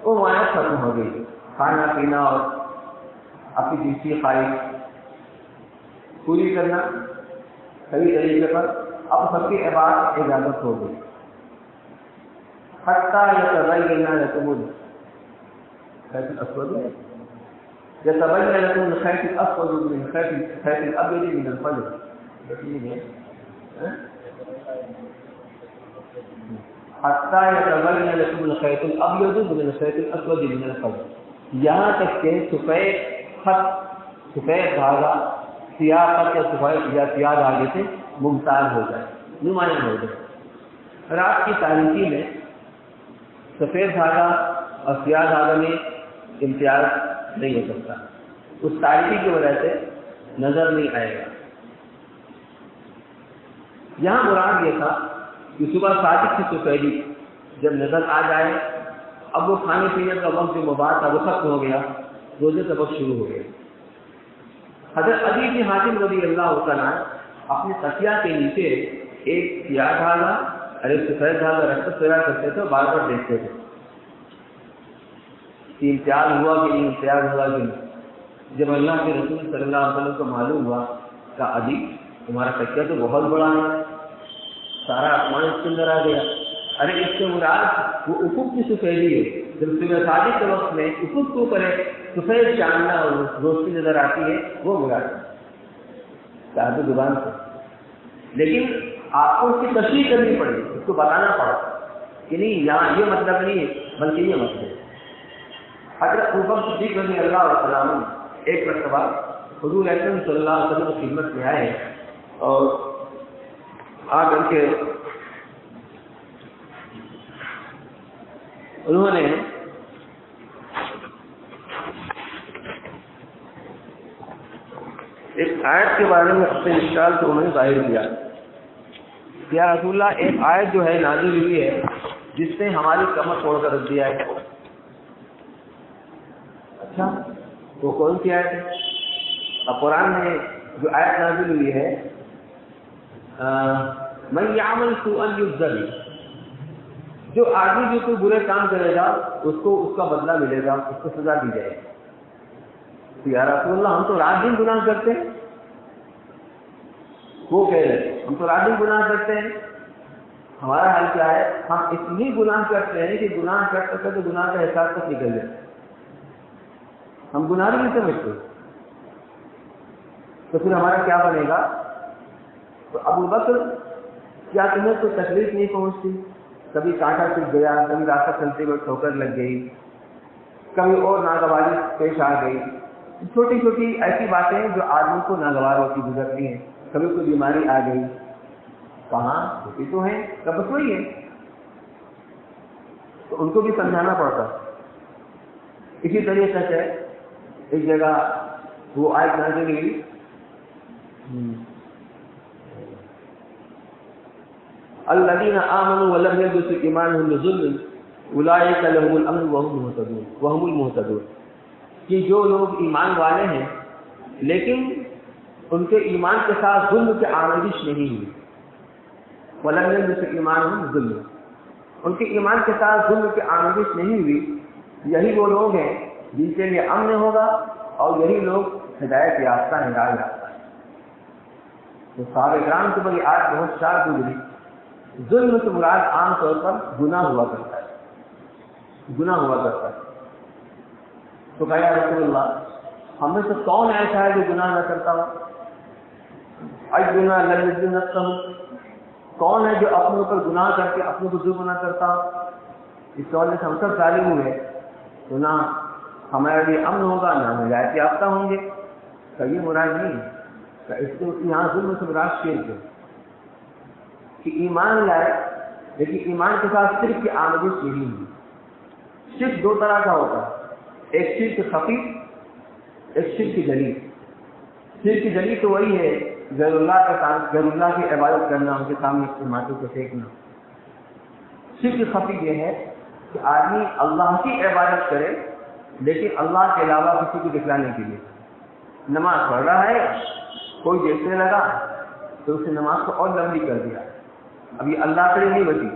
وہ ممانعت ختم ہو گئی. کھانا پینا اور اپنی جنسی خواہش پوری کرنا صحیح طریقے پر اب سب کی عبادت اجازت ہو گئی. حتیٰ یتبین لکم الخیط الاسود یتبین لکم الخیط الاسود من الخیط الابیض من الفجر. حتیٰ یتبین لکم الخیط الابیض من الخیط الاسود من الفجر, یہاں تک کہ سفید دھاگا سیاہ خط یا سیاہ دھاگے سے ممتاز ہو جائے, نمایاں ہو جائے. رات کی تاریکی میں سفید دھاگا اور سیاہ دھاگا میں امتیاز نہیں ہو سکتا. اس تاریکی کی وجہ سے نظر نہیں آئے گا. یہاں مراد یہ تھا کہ صبح صادق کی سفیدی جب نظر آ جائے, اب وہ کھانے پینے کا وقت جو مباح تھا وہ ختم ہو گیا, روزے کا وقت شروع ہو گیا. حضرت عدی بن حاتم رضی اللہ تعالیٰ اپنے تکیہ کے نیچے ایک سیاہ دھاگا اور ایک سفید دھاگا رکھ کر سویا کرتے تھے, بار بار دیکھتے تھے کہ امتیاز ہوا کہ نہیں, امتیاز ہوا کہ نہیں. جب اللہ کے رسول صلی اللہ علیہ وسلم کو معلوم ہوا کہ عدی تمہارا تکیہ تو بہت بڑا ہے, سارا آسمان اس کے اندر آ گیا. ارے اس سے مراد وہ افق کی سفیدی ہے. جب صبح صادق کے وقت میں افق کے اوپر سفید چاندنا اور روشنی نظر آتی ہے وہ مراد صاحب زبان سے. لیکن آپ کو اس کی تشریح کرنی پڑے گی, اس کو بتانا پڑا کہ نہیں یہاں یہ مطلب نہیں ہے بلکہ یہ مطلب ہے. حضرت ابوبکر صدیق رضی اللہ عنہ ایک مرتبہ حضور اکرم صلی اللہ علیہ وسلم کی خدمت میں آئے اور آ کر کے انہوں نے ایک آیت کے بارے میں اپنے اشکال کو انہوں نے ظاہر کیا. یا رسول اللہ ایک آیت جو ہے نازل ہوئی ہے جس نے ہماری کمر توڑ کر رکھ دیا ہے. اچھا وہ کون سی آیت ہے؟ اب قرآن میں جو آیت نازل ہوئی ہے من یعمل سوءا یجزا بہ، جو آدمی جو کوئی برے کام کرے گا اس کو اس کا بدلہ ملے گا، اس کو سزا دی جائے گی۔ تو یا رسول اللہ ہم تو رات دن گناہ کرتے ہیں، وہ کہہ رہے ہم تو رات دن گناہ کرتے ہیں، ہمارا حال کیا ہے؟ ہم اتنی گناہ کرتے ہیں کہ گناہ کرتے کرتے گناہ کا احساس تک نکل جائے، ہم گناہ نہیں سمجھتے، تو پھر ہمارا کیا بنے گا؟ تو ابو بکر کیا تمہیں کوئی تکلیف نہیں پہنچتی؟ کبھی کانٹا چپ گیا، کبھی راستہ چلتے ہوئے ٹھوکر لگ گئی، کبھی اور ناگواری پیش آ گئی، چھوٹی چھوٹی ایسی باتیں جو آدمی کو ناگوار ہوتی گزرتی ہیں، کبھی کوئی بیماری آ گئی، کہاں چھوٹی تو ہیں کب وہی ہے، تو ان کو بھی سمجھانا پڑتا۔ اسی طریقے سے ایک جگہ وہ آیت نازل ہوئی الذین آمنوا ولم یلبسوا ایمانهم بظلم اولئک لهم الامن وهم المہتدون، کہ جو لوگ ایمان والے ہیں لیکن ان کے ایمان کے ساتھ ظلم کی آمیزش نہیں ہوئی، ولم یلبسوا ایمانهم بظلم، ان کے ایمان کے ساتھ ظلم کی آمیزش نہیں ہوئی، یہی وہ لوگ ہیں جن کے لیے امن ہوگا اور یہی لوگ ہدایت یافتہ ہدایت یافتہ ہیں۔ تو صحابہ کرام کی بڑی آج بہت شاد گزری۔ ظلم سے مراد عام طور پر گناہ ہوا کرتا ہے، گناہ ہوا کرتا ہے۔ تو کہا یا رسول اللہ ہم میں سے کون ایسا ہے جو گناہ نہ کرتا ہو؟ الگناہ لم یظلم نفسہ، کون ہے جو اپنے اوپر گناہ کر کے اپنے کو ظلم نہ کرتا ہو؟ اس کے وجہ سے ہم سب ظالم ہوئے، تو نہ ہمارے لیے امن ہوگا نہ ہم ہدایت یافتہ ہوں گے۔ تو یہ مراد نہیں ہے، اس کو یہاں ظلم سے مراد شرک ہے کہ ایمان لائے لیکن ایمان کے ساتھ شرک کی آمیزش نہیں ہوئی۔ شرک دو طرح کا ہوتا ہے، ایک شرک خفی، ایک شرک جلی۔ شرک جلی تو وہی ہے غیر اللہ کے ساتھ غیر اللہ کی عبادت کرنا، ان کے سامنے اپنے ماتھے کو پھینکنا۔ شرک خفی یہ ہے کہ آدمی اللہ کی عبادت کرے لیکن اللہ کے علاوہ کسی کو دکھلانے کے لیے نماز پڑھ رہا ہے، کوئی دیکھنے لگا تو اس نے نماز کو اور لمبی کر دیا، ابھی اللہ کے لیے نہیں بچی،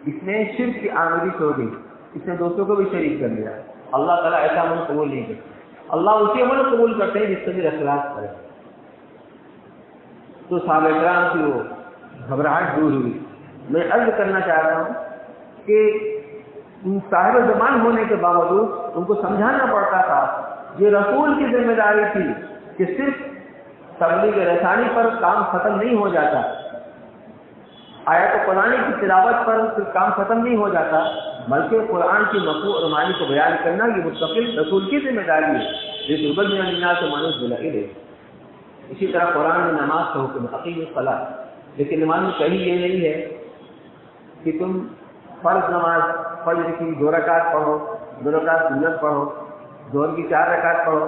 اس نے شرک کی آمیزش ہو گئی، اس نے دوستوں کو بھی شریک کر لیا۔ اللہ تعالیٰ ایسا عمل قبول نہیں کرتا، اللہ اسی عمل قبول کرتے ہیں جس سے بھی اخلاص کرے۔ تو صحابہ کرام کی وہ گھبراہٹ دور ہوئی۔ میں عرض کرنا چاہتا ہوں کہ صاحب زمان ہونے کے باوجود ان کو سمجھانا پڑتا تھا، یہ رسول کی ذمہ داری تھی کہ صرف تبلیغ رسانی پر کام ختم نہیں ہو جاتا، آیت قرآن کی تلاوت پر صرف کام ختم نہیں ہو جاتا، بلکہ قرآن کی مفہوم اور معنی کو بیان کرنا یہ مستقل رسول کی ذمہ داری ہے۔ یہ دربل میں الناس سے مانوس بلائے۔ اسی طرح قرآن میں نماز کا حکم اقیم الصلاۃ، لیکن نماز میں کہیں یہ نہیں ہے کہ تم فرض نماز فجر کی 2 رکعت پڑھو، 2 رکعت سنت پڑھو، ظہر کی 4 رکعت پڑھو،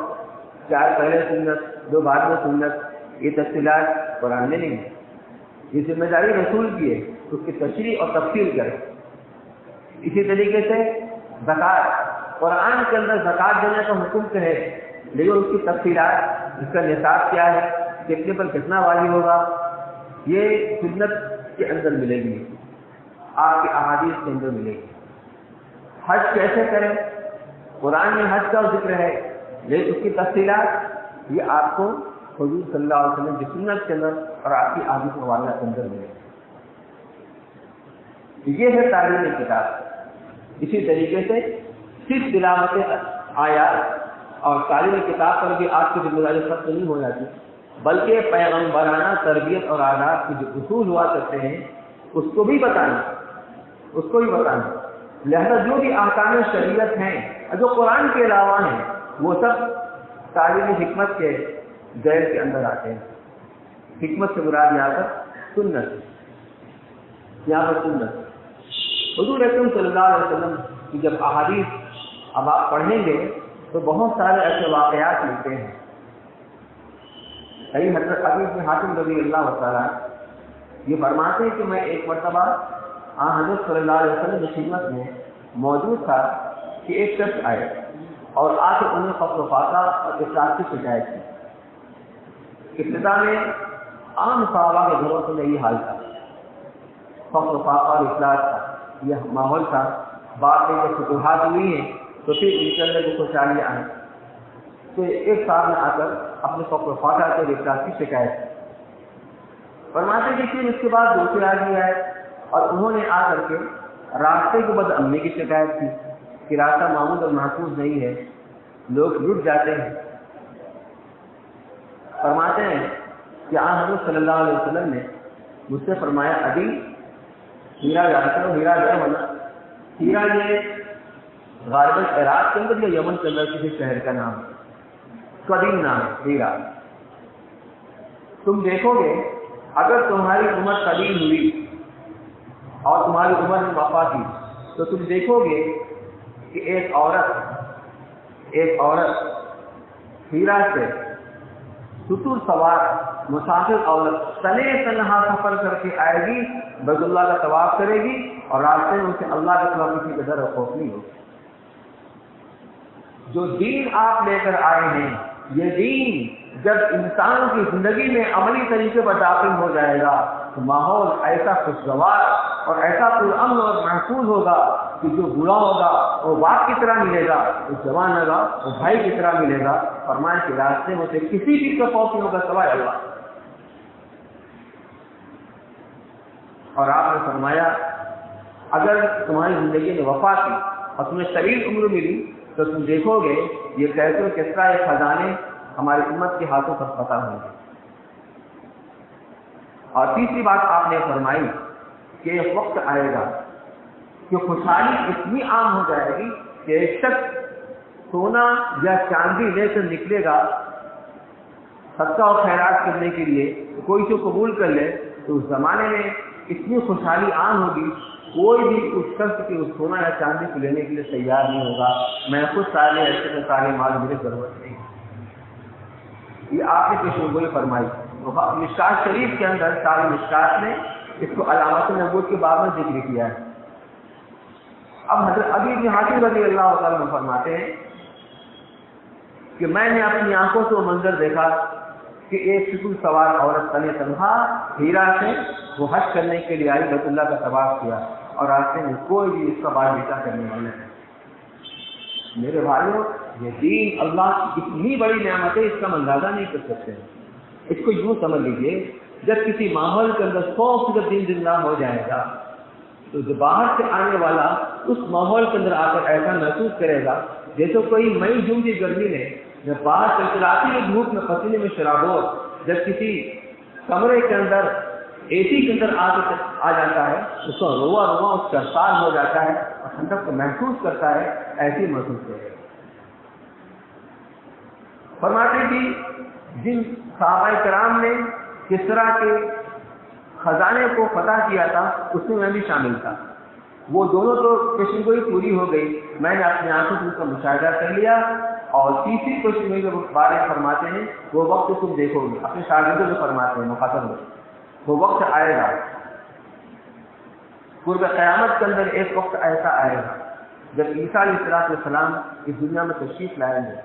4 پہلے سنت 2 بعد میں سنت، یہ تفصیلات قرآن میں نہیں ہے۔ یہ ذمہ داری رسول کی ہے، اس کی تشریح اور تفصیل کرے۔ اسی طریقے سے زکوٰۃ، قرآن کے اندر زکوٰۃ دینے کا حکم تو ہے لیکن اس کی تفصیلات، اس کا نصاب کیا ہے، کتنے پر کتنا واجب ہوگا، یہ سنت کے اندر ملے گی، آپ کے احادیث کے اندر ملے گی۔ حج کیسے کریں، قرآن میں حج کا ذکر ہے لیکن اس کی تفصیلات یہ آپ کو حضور صلی اللہ علیہ وسلم کی سنت کے اندر اور آپ کی احادیث حوالہ کے اندر ملے گی۔ یہ ہے تعلیم کتاب۔ اسی طریقے سے صرف تلاوت آیات اور تعلیم کتاب پر بھی آپ کی ذمہ داری ختم نہیں ہو جاتی، بلکہ پیغمبرانہ تربیت اور آداب کے جو اصول ہوا کرتے ہیں اس کو بھی بتانا، اس کو بھی بتانا۔ لہذا جو بھی احکام شریعت ہیں جو قرآن کے علاوہ ہیں وہ سب تعلیم حکمت کے دائر کے اندر آتے ہیں۔ حکمت سے مراد یہاں پر سنت، یہاں پر سنت۔ حضور اکرم صلی اللہ علیہ وسلم کی جب احادیث اب آپ پڑھیں گے تو بہت سارے ایسے واقعات ملتے ہیں۔ صحیح حضرت حدیث میں حاتم رضی اللہ تعالیٰ یہ فرماتے ہیں کہ میں ایک مرتبہ حضرت صلی اللہ علیہ وسلم کی خدمت میں موجود تھا کہ ایک شخص آئے اور آ کے انہیں فقر و فاقہ اور افلاس کی شکایت کی۔ ابتدا میں عام صحابہ کے گھروں میں یہ حال تھا، فقر و فاقہ اور افلاس کا یہ ماحول تھا۔ بعد میں جب فتوحات ہوئی ہیں تو پھر ان کے اندر جو خوشحالیاں آئیں تو ایک ساتھ میں آ کر اپنے فقر و فاقہ کے افلاس کی شکایت کی۔ فرماتے کہ پھر اس کے بعد دوسرے آدمی آئے اور انہوں نے آ کر کے راستے کے بد امنی کی شکایت کی کہ راستہ معمول اور محفوظ نہیں ہے، لوگ لٹ جاتے ہیں۔ فرماتے ہیں کہ آن حضرت صلی اللہ علیہ وسلم نے مجھ سے فرمایا ابھی ہیرا جاتا ہوں، ہیرا جو ہے نا، ہیرا یہ غالباً عراق کے اندر یا یمن کے اندر کسی شہر کا نام ہے، قدیم نام ہے ہیرا۔ تم دیکھو گے اگر تمہاری عمر قدیم ہوئی اور تمہاری عمر میں وفا کی تو تم دیکھو گے کہ ایک عورت ہیرا سے ستر سوار مسافر عورت تنے تنہا سفر کر کے آئے گی، بیت اللہ کا طواف کرے گی اور راستے میں اسے اللہ کے خلاف کسی کا ڈر اور خوف نہیں ہوگا۔ جو دین آپ لے کر آئے ہیں یہ دین جب انسان کی زندگی میں عملی طریقے پر داخل ہو جائے گا تو ماحول ایسا خوشگوار اور ایسا پرامن اور محفوظ ہوگا کہ جو برا ہوگا وہ باپ کی طرح ملے گا، جو جوان ہوگا وہ بھائی کی طرح ملے گا۔ فرمائے کہ راستے میں سے کسی چیز کا خوف نہیں ہوگا سوائے اللہ۔ اور آپ نے فرمایا اگر تمہاری زندگی میں وفا کی اور تمہیں طویل عمر ملی تو تم دیکھو گے یہ کیسے کس طرح یہ خزانے ہماری امت کے ہاتھوں پر فتح ہوں گے۔ اور تیسری بات آپ نے فرمائی کہ ایک وقت آئے گا کہ خوشحالی اتنی عام ہو جائے گی کہ ایک شخص سونا یا چاندی لے کر نکلے گا صدقہ اور خیرات کرنے کے لیے، کوئی جو قبول کر لے تو اس زمانے میں اتنی خوشحالی عام ہوگی کوئی بھی اس شخص کے اس سونا یا چاندی کو لینے کے لیے تیار نہیں ہوگا۔ میں خود سارے ایسے میں سارے مال مجھے ضرورت نہیں۔ یہ آپ نے پیشن گوئی فرمائی۔ مشکات شریف کے اندر سارے مشکات نے اس کو علامات نبوت کے باب میں ذکر کیا ہے۔ اب حضرت ابی بن حاتم رضی اللہ تعالیٰ عنہ فرماتے ہیں کہ میں نے اپنی آنکھوں سے وہ منظر دیکھا کہ ایک ستر سوار عورت تنے تنہا ہیرا سے وہ حج کرنے کے لیے آئی، بیت اللہ کا طواف کیا اور راستے میں کوئی بھی اس کا بال بیٹا کرنے والے ہیں۔ میرے بھائیوں یہ دین اللہ کی اتنی بڑی نعمت ہے، اس کا اندازہ نہیں کر سکتے ہیں۔ اس کو یوں سمجھ لیجیے جب کسی ماحول کے اندر 100% دین زندہ ہو جائے گا تو جو باہر سے آنے والا اس ماحول کے اندر آ کر ایسا محسوس کرے گا جیسے کوئی مئی جون کی گرمی میں جب باہر چلچلاتی ہوئی دھوپ میں پسینے میں شرابور جب کسی کمرے کے اندر اے سی کے اندر آ جاتا ہے اس کا روا اس کا سال ہو جاتا ہے اور ٹھنڈک کو محسوس کرتا ہے، ایسی محسوس کرے گا۔ فرماتے کہ جن صحابہ کرام نے کس طرح کے خزانے کو فتح کیا تھا اس میں بھی شامل تھا۔ وہ دونوں تو پیشن گوئی پوری ہو گئی، میں نے اپنی آنکھوں سے اس کا مشاہدہ کر لیا۔ اور تیسری پیشن گوئی کے بارے میں فرماتے ہیں وہ وقت تم دیکھو گے، اپنے شاگردوں میں فرماتے ہیں مخاطب میں، وہ وقت آئے گا قرب قیامت کے اندر، ایک وقت ایسا آئے گا جب عیسیٰ علیہ السلام اس دنیا میں تشریف لائیں گے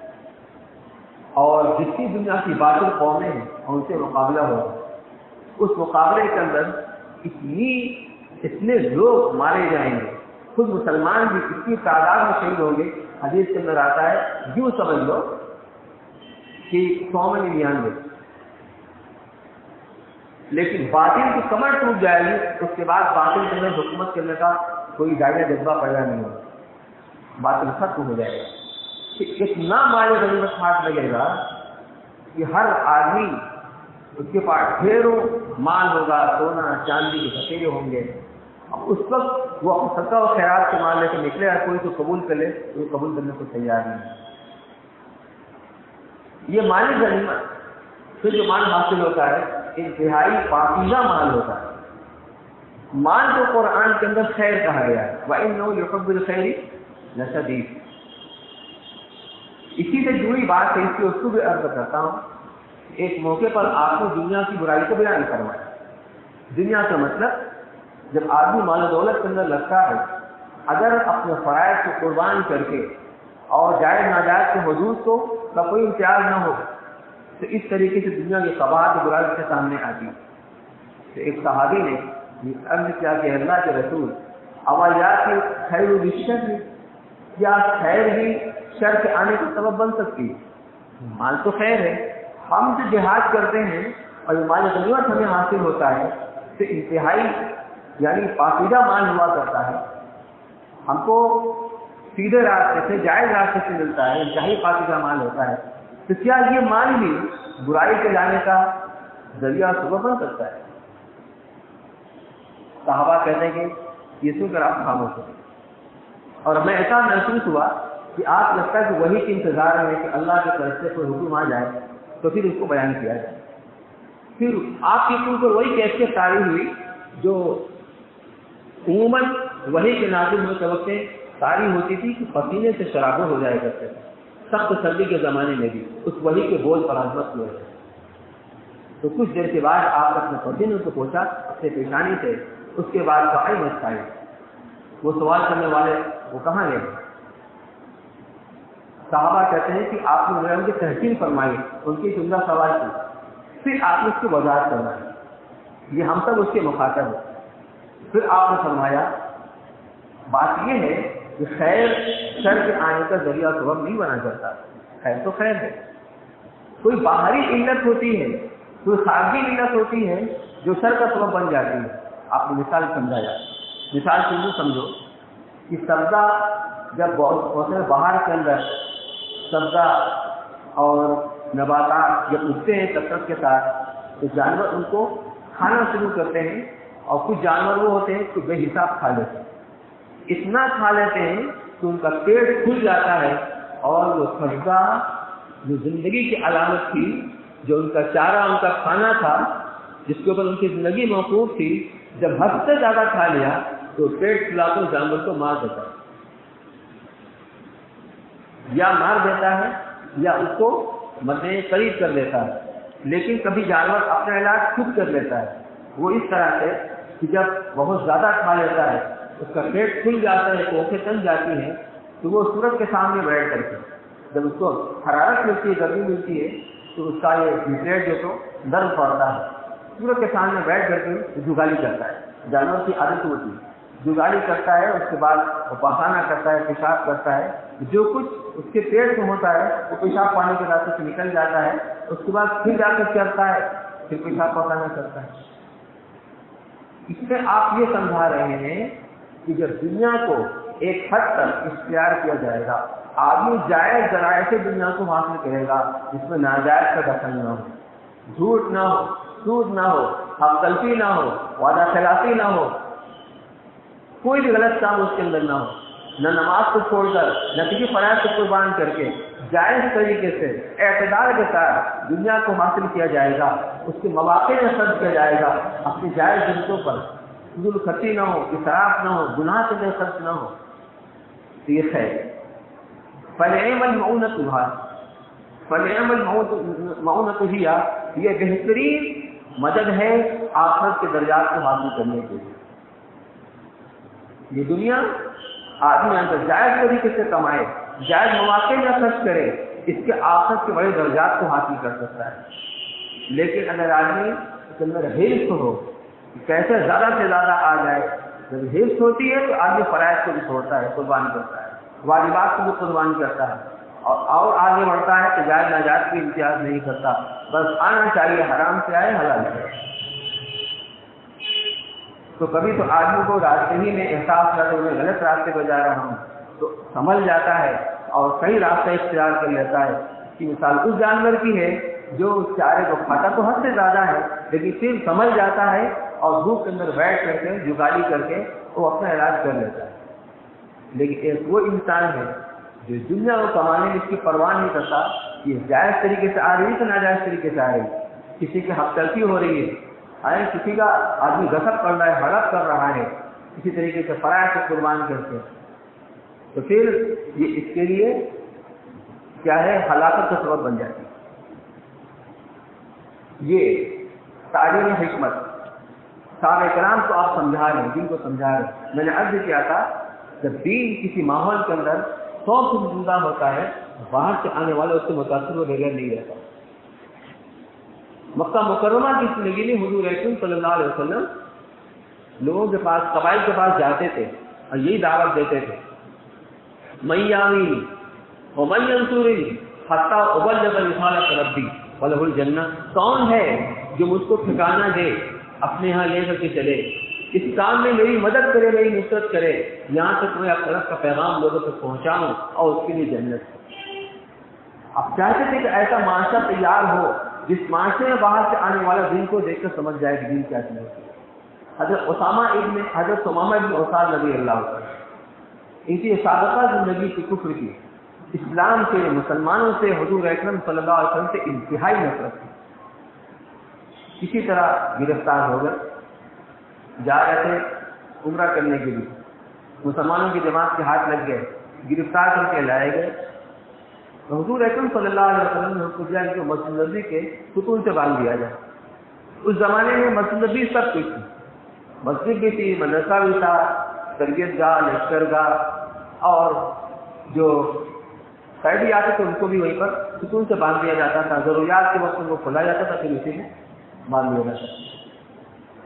اور جتنی دنیا کی باطل قومیں ہیں ان سے مقابلہ ہوگا۔ اس مقابلے کے اندر اتنے لوگ مارے جائیں گے، خود مسلمان بھی اتنی تعداد میں شہید ہوں گے۔ حدیث کے اندر آتا ہے یوں سمجھ لو کہ 199، لیکن باطل کی کمر ٹوٹ جائے گی، اس کے بعد باطل کے اندر حکومت کرنے کا کوئی دائرہ جذبہ پیدا نہیں ہوگا، باطل ختم ہو جائے گا۔ اتنا مال غنیمت ہاتھ لگے گا کہ ہر آدمی اس کے پاس ڈھیروں مال ہوگا، سونا چاندی کے بکیرے ہوں گے۔ اس وقت وہ صدقہ و خیرات کے مال لے کے نکلے اور کوئی تو قبول کر لے تو قبول کرنے کو تیار نہیں ہے۔ یہ مالی غنیمت پھر جو مال حاصل ہوتا ہے انتہائی پاکیزہ مال ہوتا ہے۔ مال کو قرآن کے اندر خیر کہا گیا ہے، وَإِنَّهُ يُحِبُّ الْخَيْرِ لَشَدِيدٌ۔ اسی سے جڑی بات ہے، اس کی اس کو بھی عرض کرتا ہوں۔ ایک موقع پر آپ نے دنیا کی برائی کو بیان کروایا۔ دنیا کا مطلب جب آدمی مال و دولت کے اندر لگتا ہے، اگر اپنے فرائض کو قربان کر کے اور جائز ناجائز کے حدود کو کا کوئی امتیاز نہ ہو، تو اس طریقے سے دنیا کی قباحت اور برائی کے سامنے آتی ہے۔ تو ایک صحابی نے عرض کیا کہ اللہ کے رسول اوایات خیر الشر، کیا خیر بھی شر کے آنے کا سبب بن سکتی ہے؟ مال تو خیر ہے، ہم جو جہاد کرتے ہیں اور مال غنیمت ہمیں حاصل ہوتا ہے تو انتہائی یعنی پاکیزہ مال ہوا کرتا ہے، ہم کو سیدھے راستے سے جائز راستے سے ملتا ہے، انتہائی پاکیزہ مال ہوتا ہے، تو کیا یہ مال بھی برائی کے لانے کا ذریعہ سبب بن سکتا ہے؟ صحابہ کہتے ہیں کہ یہ سن کر آپ خاموش ہو، اور ہمیں ایسا محسوس ہوا کہ آپ لگتا ہے کہ وہی کے انتظار میں کہ اللہ کی طرف سے کوئی حکم آ جائے تو پھر اس کو بیان کیا جائے۔ پھر آپ کی سن کر وہی کیفیت طاری ہوئی جو عموماً وہی کے نازل ہونے کے وقت طاری ہوتی تھی کہ پسینے سے شرابور ہو جائے کرتے تھے۔ سخت سردی کے زمانے میں بھی اس وحی کے بول پر عظمت ہوئے، تو کچھ دیر کے بعد آپ اپنے پسینے کو پوچھا اپنے پیشانی سے، اس کے بعد کہاں مسکرائی، وہ سوال کرنے والے وہ کہاں گئے؟ صحابہ کہتے ہیں کہ آپ نے ان کی تحقیر فرمائی، ان کی جملہ سوال کی، پھر آپ نے اس کی وضاحت کروائی، یہ ہم سب اس کے مخاطب ہیں۔ پھر آپ نے فرمایا بات یہ ہے کہ خیر شر کے آنے کا ذریعہ سبب نہیں بنا کرتا، خیر تو خیر ہے، کوئی باہری علت ہوتی ہے، کوئی خارجی علت ہوتی ہے جو شر کا سبب بن جاتی ہے۔ آپ نے مثال سمجھایا، مثال سے یوں سمجھو کہ سبزہ جب موسم بہار کے اندر سبزہ اور نباتات جب اگتے ہیں کثرت کے ساتھ تو جانور ان کو کھانا شروع کرتے ہیں، اور کچھ جانور وہ ہوتے ہیں کہ بے حساب کھا لیتے ہیں، اتنا کھا لیتے ہیں کہ ان کا پیٹ کھل جاتا ہے، اور وہ سبزہ جو زندگی کی علامت تھی، جو ان کا چارہ ان کا کھانا تھا، جس کے اوپر ان کی زندگی موقوف تھی، جب حد سے زیادہ کھا لیا تو پیٹ پھلا کر جانور کو مار دیتا ہے، یا مار دیتا ہے یا اس کو مرنے قریب کر دیتا ہے۔ لیکن کبھی جانور اپنا علاج خود کر لیتا ہے، وہ اس طرح سے کہ جب بہت زیادہ کھا لیتا ہے، اس کا پیٹ کھل جاتا ہے، کوکھیں تن جاتی ہیں، تو وہ سورج کے سامنے بیٹھ کر کے جب اس کو حرارت ملتی ہے، گرمی ملتی ہے، تو اس کا یہ پیٹ جو تو درد پڑتا ہے، سورج کے سامنے بیٹھ کر کے جگالی کرتا ہے، جانور کی عادت ہوتی ہے، جگالی کرتا ہے، اس کے بعد وہ پخانہ کرتا ہے، پیشاب کرتا ہے، جو کچھ اس کے پیٹ میں ہوتا ہے وہ پیشاب پانی کے راستے سے نکل جاتا ہے، اس کے بعد پھر جا کر چلتا ہے، پھر پیشاب پخانہ کرتا ہے۔ اس میں آپ یہ سمجھا رہے ہیں کہ جب دنیا کو ایک حد تک اختیار کیا جائے گا، آدمی جائز ذرائع سے دنیا کو حاصل کرے گا جس میں ناجائز کا دخل نہ ہو، جھوٹ نہ ہو، سود نہ ہو، حق تلفی نہ ہو، وعدہ خلافی نہ ہو، کوئی بھی غلط کام اس کے اندر نہ ہو، نہ نماز کو چھوڑ کر نہ کسی فرائض کو قربان کر کے جائز طریقے سے اعتدال کے ساتھ دنیا کو حاصل کیا جائے گا، اس کے مواقع میں خرچ کیا جائے گا، اپنی جائز ضرورتوں پر فضول خرچی نہ ہو، اسراف نہ ہو، گناہ سے بے خرچ نہ ہو، تو یہ خیر فنعم المعونۃ فنعم المعونۃ ہی یہ بہترین مدد ہے آخرت کے درجات کو حاصل کرنے کے لیے۔ یہ دنیا آدمی اگر جائز طریقے سے کمائے، جائز مواقع میں خرچ کرے، اس کے آخرت کے بڑے درجات کو حاصل کر سکتا ہے۔ لیکن اگر آدمی کے اندر حرص ہو، کیسے زیادہ سے زیادہ آ جائے، جب حرص ہوتی ہے تو آدمی فرائض کو بھی چھوڑتا ہے، قربان کرتا ہے، واجبات کو بھی قربان کرتا ہے، اور آگے بڑھتا ہے کہ جائز ناجائز کی امتیاز نہیں کرتا، بس آنا چاہیے، حرام سے آئے حلال سے آئے۔ تو کبھی تو آدمی کو راستے ہی میں احساس کرتے ہوئے غلط راستے پہ جا رہا ہوں تو سنبھل جاتا ہے اور صحیح راستہ اختیار کر لیتا ہے، کہ مثال اس جانور کی ہے جو اس چارے کو کھاتا تو حد سے زیادہ ہے، لیکن پھر سنبھل جاتا ہے اور دھوپ کے اندر بیٹھ کر کے جگالی کر کے وہ اپنا علاج کر لیتا ہے۔ لیکن ایک وہ انسان ہے جو دنیا کو کمانے میں اس کی پرواہ نہیں کرتا کہ جائز طریقے سے آ رہی ہے تو ناجائز طریقے سے آ رہی ہے، کسی کی حق تلفی ہو رہی ہے، کسی کا آدمی غصب کر رہا ہے، ہڑپ کر رہا ہے، کسی طریقے سے فرائض سے قربان کرتے، تو پھر یہ اس کے لیے کیا ہے، ہلاکت کا سبب بن جاتی ہے۔ یہ تعلیم حکمت صحابہ کرام کو آپ سمجھا رہے ہیں، دین کو سمجھا رہے ہیں۔ میں نے عرض کیا تھا جب دین کسی ماحول کے اندر 100% زندہ ہوتا ہے، باہر سے آنے والے اس سے متاثر و بغیر نہیں رہتا۔ مکہ مکرمہ کی زندگی میں حضور اکرم صلی اللہ علیہ وسلم لوگوں کے پاس، قبائل کے پاس جاتے تھے اور یہی دعوت دیتے تھے، من یاوینی ومن ینصرنی حتی ابلغ رسالۃ ربی ولہ الجنہ۔ کون ہے جو مجھ کو ٹھکانہ دے، اپنے ہاں لے کر کے چلے، اس کام میں میری مدد کرے، میری نصرت کرے، یہاں تک میں اپنے رب کا پیغام لوگوں تک پہنچاؤں اور اس کے لیے جنت۔ اب چاہتے تھے کہ ایسا معاشرہ تیار ہو جس معاشرے میں باہر سے آنے والا دین کو دیکھ کر سمجھ جائے کہ دین کیا چیز ہے۔ حضرت ثمامہ ابن اسال رضی اللہ عنہ، ان کی سابقہ زندگی کی کفر کی، اسلام کے مسلمانوں سے حضور اکرم صلی اللہ علیہ وسلم سے انتہائی نفرت تھی۔ کسی طرح گرفتار ہو گئے، جا رہے تھے عمرہ کرنے کے لیے، مسلمانوں کی جماعت کے ہاتھ لگ گئے، گرفتار کر کے لائے گئے۔ حضور اکرم صلی اللہ علیہ وسلم نے حکم دیا کہ مسجد نبوی کے ستون سے باندھ دیا جائے۔ اس زمانے میں مسجد نبوی سب کچھ تھی، مسجد بھی تھی، مدرسہ بھی تھا، تربیت گاہ، لشکر گاہ، اور جو قیدی آتے تھے ان کو بھی وہیں پر ستون سے باندھ دیا جاتا تھا۔ ضروریات کے وقت ان کو کھولا جاتا تھا، پھر اسی میں باندھ دیا جاتا تھا۔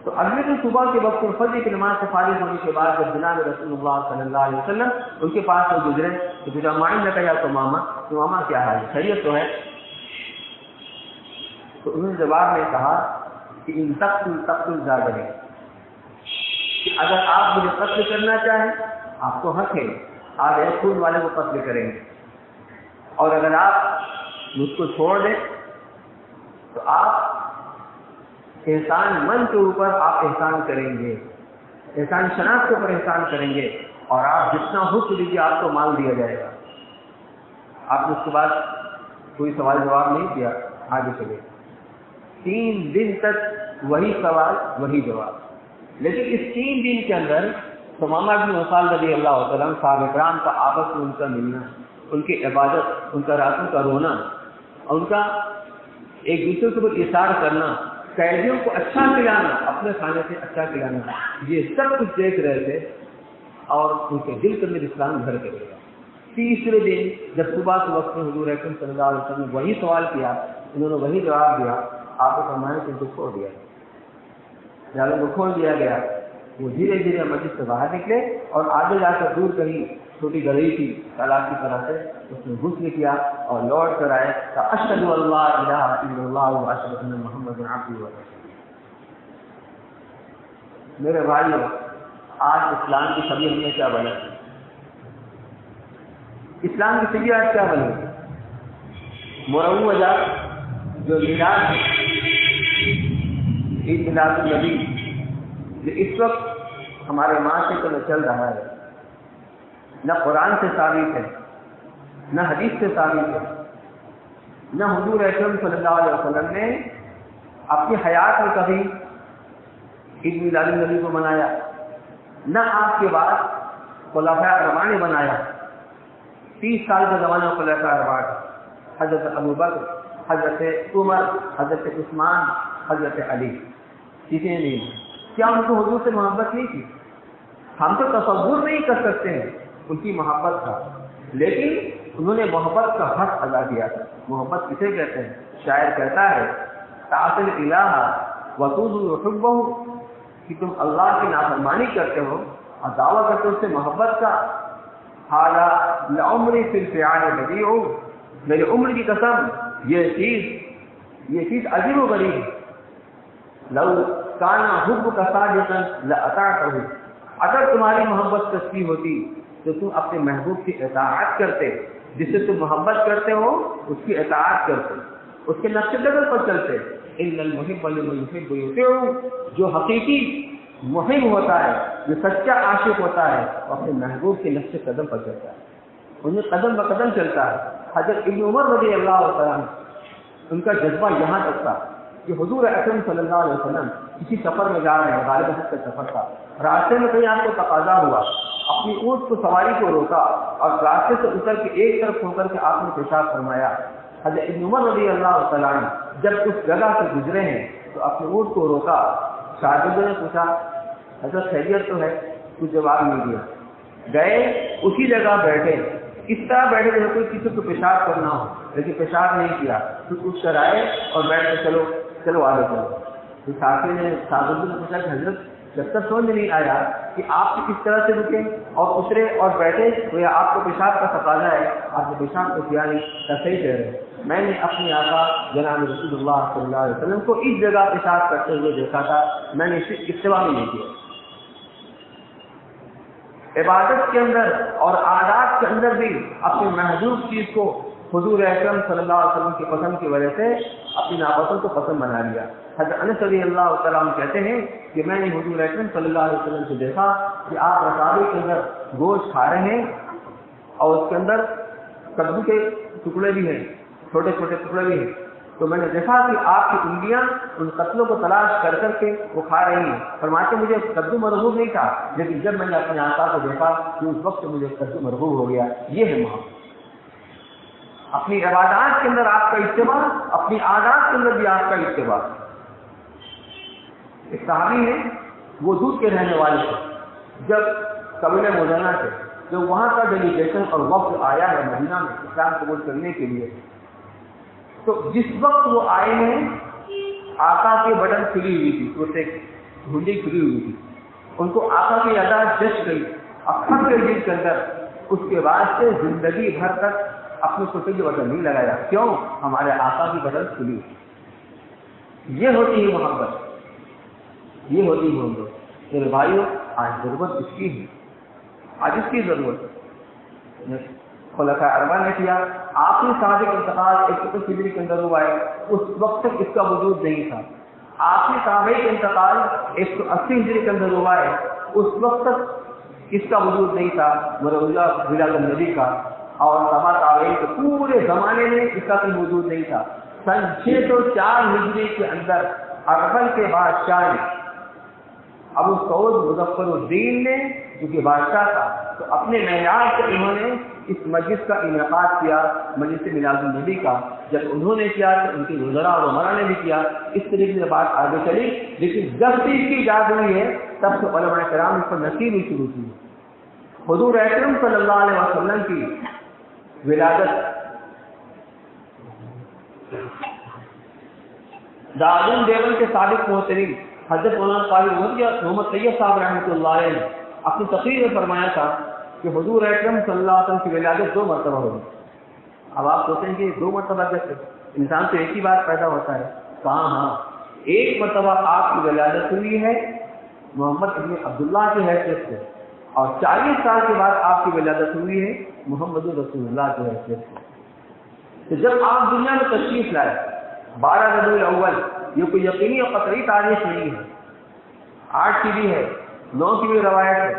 تو اگلے دن صبح کے وقت فجر کی نماز سے فارغ ہونے کے بعد جب جناب رسول اللہ صلی اللہ علیہ وسلم ان کے پاس سے گزرے تو پوچھا، معین نے کہا، ثمامہ کیا حال ہے، خیریت تو ہے؟ تو انہوں نے جواب میں کہا کہ ان تقتل زادنی، کہ اگر آپ مجھے قتل کرنا چاہیں آپ کو حق ہے، آپ ایک خون والے کو قتل کریں گے، اور اگر آپ مجھ کو چھوڑ دیں تو آپ احسان من کے اوپر آپ احسان کریں گے، احسان شناخت کے اوپر احسان کریں گے، اور آپ جتنا حسن دیجیے آپ کو مال دیا جائے گا۔ آپ نے اس کے بعد کوئی سوال جواب نہیں کیا، آگے چلے۔ 3 دن تک وہی سوال وہی جواب، لیکن اس 3 دن کے اندر ثمامہ بن اسال رضی اللہ تعالیٰ صحابہ کرام کا آپس میں ان کا ملنا، ان کی عبادت، ان کا راتوں کا رونا، اور ان کا ایک دوسرے کے اوپر اثار کرنا، قیدیوں کو اچھا کھلانا، اپنے کھانے سے اچھا کھلانا، یہ سب کچھ دیکھ رہے تھے، اور ان کے دل کے اندر اسلام گھر کرے گا۔ تیسرے دن جب صبح کے وقت میں حضور اکرم صلی اللہ علیہ وسلم نے وہی سوال کیا، انہوں نے وہی جواب دیا، آپ کو فرمایا کہ ان کو چھوڑ دیا، جب ان کو کھول دیا گیا، وہ دھیرے دھیرے مسجد سے باہر نکلے اور آگے جا کر دور کہیں چھوٹی گلی تھی تالاب کی طرح سے، اس نے غسل کیا اور لوٹ کر آئے کہ اشہد ان لا الہ الا اللہ و اشہد ان محمد عبدہ و رسولہ۔ میرے بھائیو، آج اسلام کی چھوی ہم نے کیا بنا؟ اسلام کی چھوی آج کیا بنی؟ مروجہ جو میلاد ہے، عید میلاد النبی، جو اس وقت ہمارے معاشرے میں چل رہا ہے، نہ قرآن سے ثابت ہے، نہ حدیث سے ثابت ہے، نہ حضور اکرم صلی اللہ علیہ وسلم نے اپنی حیات میں کبھی عید میلاد النبی کو منایا، نہ آپ کے بعد خلفاء اربعہ نے بنایا۔ 30 سال کا زمانہ خلفاء اربعہ، حضرت ابوبکر، حضرت عمر، حضرت عثمان، حضرت علی، کسی نے نہیں۔ کیا ان کو حضور سے محبت نہیں تھی؟ ہم تو تصور نہیں کر سکتے ہیں ان کی محبت کا، لیکن انہوں نے محبت کا حق ادا کیا۔ محبت کسے کہتے ہیں؟ شاعر کہتا ہے، تعصل الہ وتوضع حبہ، کہ تم اللہ کی نافرمانی کرتے ہو اور دعویٰ کرتے ہو اس سے محبت کا۔ حالا لعمری فی الفعال بدیع، میری عمر کی قسم یہ چیز عجیب و غریب ہے۔ لو کان حبک صادقا لاطعتہ، اگر تمہاری محبت سچی ہوتی تو تم اپنے محبوب کی اطاعت کرتے، جس سے تم محبت کرتے ہو اس کی اطاعت کرتے، اس کے نقش قدم پر چلتے۔ ان المحب لمن يحب يطيع، جو حقیقی محب ہوتا ہے، جو سچا عاشق ہوتا ہے، وہ اپنے محبوب کے نقش قدم پر چلتا ہے، انہیں قدم بقدم چلتا ہے۔ حضرت ابن عمر رضی اللہ تعالیٰ ان کا جذبہ یہاں تک تھا کہ حضور اکرم صلی اللہ علیہ وسلم کسی سفر میں جا رہے ہیں، غالب حج کا سفر تھا، راستے میں کہیں آپ کو تقاضا ہوا، اپنی اونٹ کو سواری کو روکا اور راستے سے اتر کے ایک طرف ہو کر کے آپ نے پیشاب فرمایا۔ حضرت ابن عمر رضی اللہ تعالیٰ جب اس جگہ سے گزرے ہیں تو اپنے اونٹ کو روکا، شاگردوں نے پوچھا حضرت خیریت تو ہے؟ کچھ جواب نہیں دیا، گئے اسی جگہ بیٹھے، اس طرح بیٹھے جیسے کوئی کسی کو پیشاب کرنا ہو لیکن پیشاب نہیں کیا، تو اٹھ کر آئے اور بیٹھ کر چلو آگے چلو۔ تو ساتھی نے صاحب نے پوچھا کہ حضرت جب تک سمجھ نہیں آیا کہ آپ کس طرح سے رکے اور اترے اور بیٹھے تو یا آپ کو پیشاب کا تقاضا ہے، آپ نے پیشاب کو کیا نہیں، تو صحیح کہہ رہے ہیں۔ میں نے اپنی آقا جناب رسول اللہ صلی اللہ علیہ وسلم کو اس جگہ پیشاب کرتے ہوئے دیکھا تھا، میں نے اسے اتباع نہیں کیا۔ عبادت کے اندر اور عادات کے اندر بھی اپنی محدود چیز کو حضور اکرم صلی اللہ علیہ وسلم کی پسند کی وجہ سے اپنی ناپسند کو پسند بنا لیا۔ حضرت انس رضی اللہ تعالیٰ عنہ کہتے ہیں کہ میں نے حضور اکرم صلی اللہ علیہ وسلم سے دیکھا کہ آپ رسالے کے اندر گوشت کھا رہے ہیں اور اس کے اندر کدو کے ٹکڑے بھی ہیں، چھوٹے چھوٹے ٹکڑے بھی ہیں، تو میں نے دیکھا کہ آپ کی انگلیاں ان قتلوں کو تلاش کر کر کے وہ کھا رہی ہیں۔ فرماتے مجھے کدو مرغوب نہیں تھا، لیکن جب میں نے اپنے آقا کو دیکھا کہ اس وقت مجھے کدو مرغوب ہو گیا۔ یہ ہے محبت، اپنی عبادات کے اندر آپ کا اتباع، اپنی عادات کے اندر بھی آپ کا اتباع۔ ایک صحابی ہے، وہ دودھ کے رہنے والے تھے، جب قبیلہ مدینہ سے جب وہاں کا ڈیلیگیشن اور وفد آیا ہے مدینہ میں اسلام قبول کرنے کے لیے، تو جس وقت وہ آئے ہیں آقا کے بٹن کھلی ہوئی تھی، وہ گھنڈی کھلی ہوئی تھی، ان کو آقا کی یادداشت جچ گئی، اکثر کے دل کے اندر اس کے بعد سے زندگی بھر تک اپنے کتے کے بٹن نہیں لگایا۔ کیوں؟ ہمارے آقا کی بٹن کھلی ہوئی۔ یہ ہوتی ہے محبت، یہ ہوتی ہے محبت۔ میرے بھائیوں، آج ضرورت اس کی ہے، آج اس کی ضرورت ہے۔ خلفاء اربعہ نے کیا، آخری صحابہ کا انتقال 130 ہجری کے اندر ہوا ہے، اس وقت تک اس کا وجود نہیں تھا۔ آخری صحابہ کا انتقال 180 ہجری کے اندر ہوا ہے، اس وقت تک اس کا وجود نہیں تھا مروزہ ولادت النبی کا، اور تبا تابعین کے پورے زمانے میں اس کا کوئی وجود نہیں تھا۔ سن 604 ہجری کے اندر اربل کے بادشاہ نے ابو سعود مظفر الدین نے، جو کہ بادشاہ تھا، تو اپنے معیار سے انہوں نے اس مجلس کا انعقاد کیا، مجلس میلاد النبی کا۔ جب انہوں نے کیا تو ان کے وزراء اور عمرا نے بھی کیا، اس طریقے سے بات آگے چلی۔ لیکن جب سے اس کی ایجاد ہوئی ہے تب سے علماء کرام اس پر نصیحت شروع کی۔ حضور اکرم صلی اللہ علیہ وسلم کی ولادت دارالعلوم دیوبند کے سابق محترم حضرت مولانا قاری محمد طیب صاحب رحمۃ اللہ علیہ نے اپنی تقریر میں فرمایا تھا کہ حضور اکرم صلی اللہ علیہ وسلم کی ولادت 2 مرتبہ ہوئی۔ اب آپ سوچیں کہ 2 مرتبہ کیسے؟ انسان تو ایک ہی بار پیدا ہوتا ہے۔ ہاں، ایک مرتبہ آپ کی ولادت ہوئی ہے محمد ابن عبداللہ کی حیثیت سے، اور 40 سال کے بعد آپ کی ولادت ہوئی ہے محمد رسول اللہ کی حیثیت سے۔ تو جب آپ دنیا میں تشریف لائے 12 ربیع الاول، یہ کوئی یقینی اور قطعی تاریخ نہیں ہے، 8 کی بھی ہے، 9 کی بھی روایت ہے،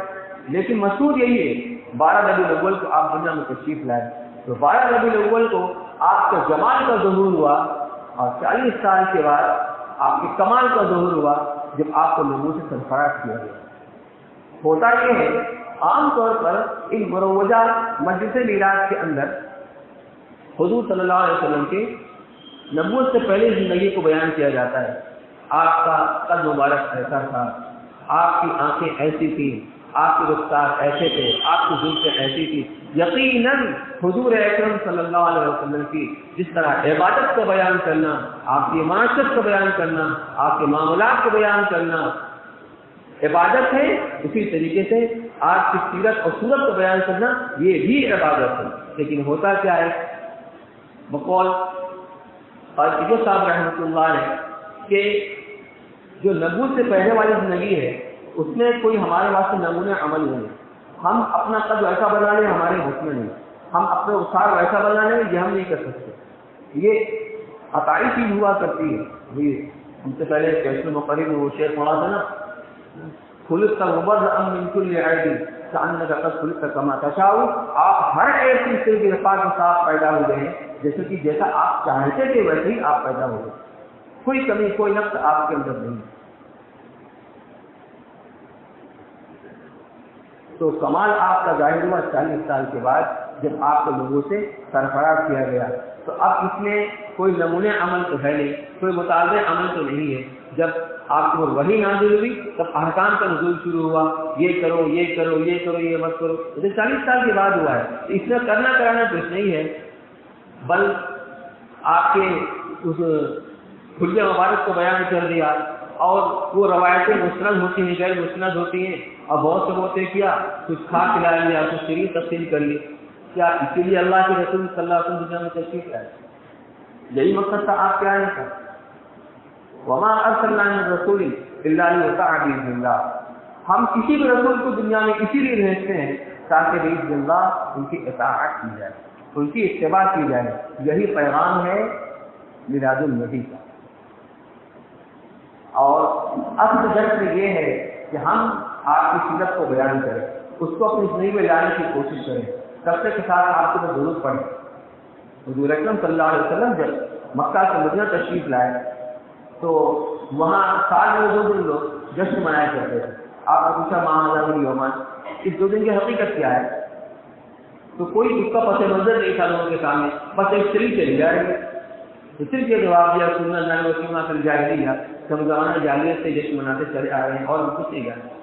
لیکن مشہور یہی ہے 12 ربیع الاول کو آپ دنیا میں تشریف لائے۔ تو 12 ربیع الاول کو آپ کے جمال کا ظہور ہوا، اور 40 سال کے بعد آپ کے کمال کا ظہور ہوا جب آپ کو نبوت سے سرفراز کیا گیا۔ ہوتا یہ ہے عام طور پر ان مروجہ مجلس میلاد کے اندر حضور صلی اللہ علیہ وسلم کے نبوت سے پہلے زندگی کو بیان کیا جاتا ہے۔ آپ کا قد مبارک ایسا تھا، آپ کی آنکھیں ایسی تھیں، آپ کے رخسار ایسے تھے، آپ کی زلفیں ایسی تھی۔ یقیناً حضور اکرم صلی اللہ علیہ وسلم کی جس طرح عبادت کا بیان کرنا، آپ کی معاشرت کا بیان کرنا، آپ کے معاملات کا بیان کرنا عبادت ہے، اسی طریقے سے آپ کی سیرت اور صورت کا بیان کرنا یہ بھی عبادت ہے۔ لیکن ہوتا کیا ہے، بقول اور صاحب رحمۃ اللہ علیہ کہ جو نبوت سے پہلے والی زندگی ہے اس میں کوئی ہمارے واسطے نمونہ عمل نہیں۔ ہم اپنا قد ویسا بنا لیں ہمارے حکم میں نہیں، ہم اپنے اثار ویسا بنا لیں یہ ہم نہیں کر سکتے۔ یہ عطائی چیز ہوا کرتی ہے۔ ہم سے پہلے کیسے مقرر میں وہ شعر پڑھا تھا نا، خلقت مبرأ من كل عیب کأنک قد خلقت کما تشاء، آپ ہر ایک چیز سے بے پاک و صاف پیدا ہوئے ہیں، جیسے کہ جیسا آپ چاہتے تھے ویسے ہی آپ پیدا ہوئے، کوئی کمی کوئی نقص آپ کے اندر نہیں۔ تو کمال آپ کا ظاہر ہوا 40 سال کے بعد جب آپ کو لوگوں سے سرفراز کیا گیا۔ تو اب اس میں کوئی نمونہ عمل تو ہے نہیں، کوئی مطالبہ عمل تو نہیں ہے۔ جب آپ کو وحی نازل ہوئی تب احکام کا نزول شروع ہوا، یہ کرو یہ کرو یہ کرو یہ مت کرو. یہ 40 سال کے بعد ہوا ہے. اس میں کرنا کرانا کچھ نہیں ہے، بل آپ کے اس حجہ مبارک کو بیان کر دیا. اور وہ روایتیں مسند ہوتی ہیں، غیر مسند ہوتی ہیں، اور بہت سے ہوتے کیا کچھ کھا پلا لیا، کچھ شریف تفصیل کر لی. کیا اسی لیے اللہ کے رسول صلی اللہ علیہ وسلم میں تشریف لائے؟ یہی مقصد تھا آپ کے آنے کا. وما ارسلنا من رسول الا ليطاع باذن الله. ہم کسی بھی رسول کو دنیا میں اسی لیے بھیجتے ہیں تاکہ باذن اللہ ان کی اطاعت کی جائے، ان کی اتباع کی جائے. یہی پیغام ہے میلاد النبی کا. اور اصل جذب یہ ہے کہ ہم آپ کی سیرت کو بیان کریں، اس کو اپنی زندگی میں لانے کی کوشش کریں. سب کے ساتھ آپ کو ضرورت پڑے. حضور اکرم صلی اللہ علیہ وسلم جب مکہ سے مدینہ تشریف لائے تو وہاں سال میں 2 دن لوگ جشن منایا کرتے تھے. آپ نے پوچھا ماہ یومان، اس 2 دن کی حقیقت کیا ہے؟ تو کوئی اس کا پس منظر نہیں تھا لوگوں کے سامنے، بس ایک شریف چلی جائے گی. تو صرف یہ جواب دیا سننا جانے وسیمہ کر جائے گی، ہم زمانہ جاہلیت سے جشن مناتے چلے آ رہے ہیں اور کچھ نہیں جانے.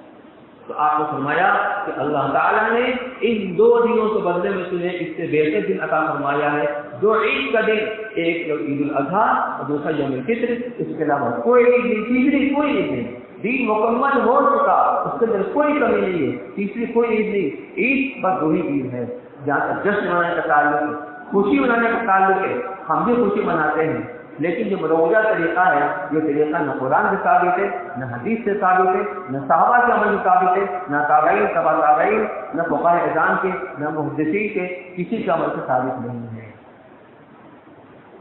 تو آپ نے فرمایا کہ اللہ تعالیٰ نے ان 2 دنوں کے بدلے میں تمہیں اس سے بہتر دن عطا فرمایا ہے. 2 عید کا دن، ایک عید الاضحیٰ اور دوسرا یوم الفطر. اس کے علاوہ کوئی عید نہیں، تیسری کوئی عید نہیں. دین مکمل ہو چکا، اس کے اندر کوئی کمی نہیں ہے. تیسری کوئی عید نہیں. عید بس 2 ہی عید ہے. جہاں تک جشن منانے کا تعلق ہے، خوشی منانے کا تعلق ہے، ہم بھی خوشی مناتے ہیں. لیکن جو مروجہ طریقہ ہے، یہ طریقہ نہ قرآن سے ثابت ہے، نہ حدیث سے ثابت ہے، نہ صحابہ کے عمل سے ثابت ہے، نہ تابعین تبع تابعین، نہ فقہاء اذان کے، نہ محدثین کے کسی کے عمل سے ثابت نہیں ہے.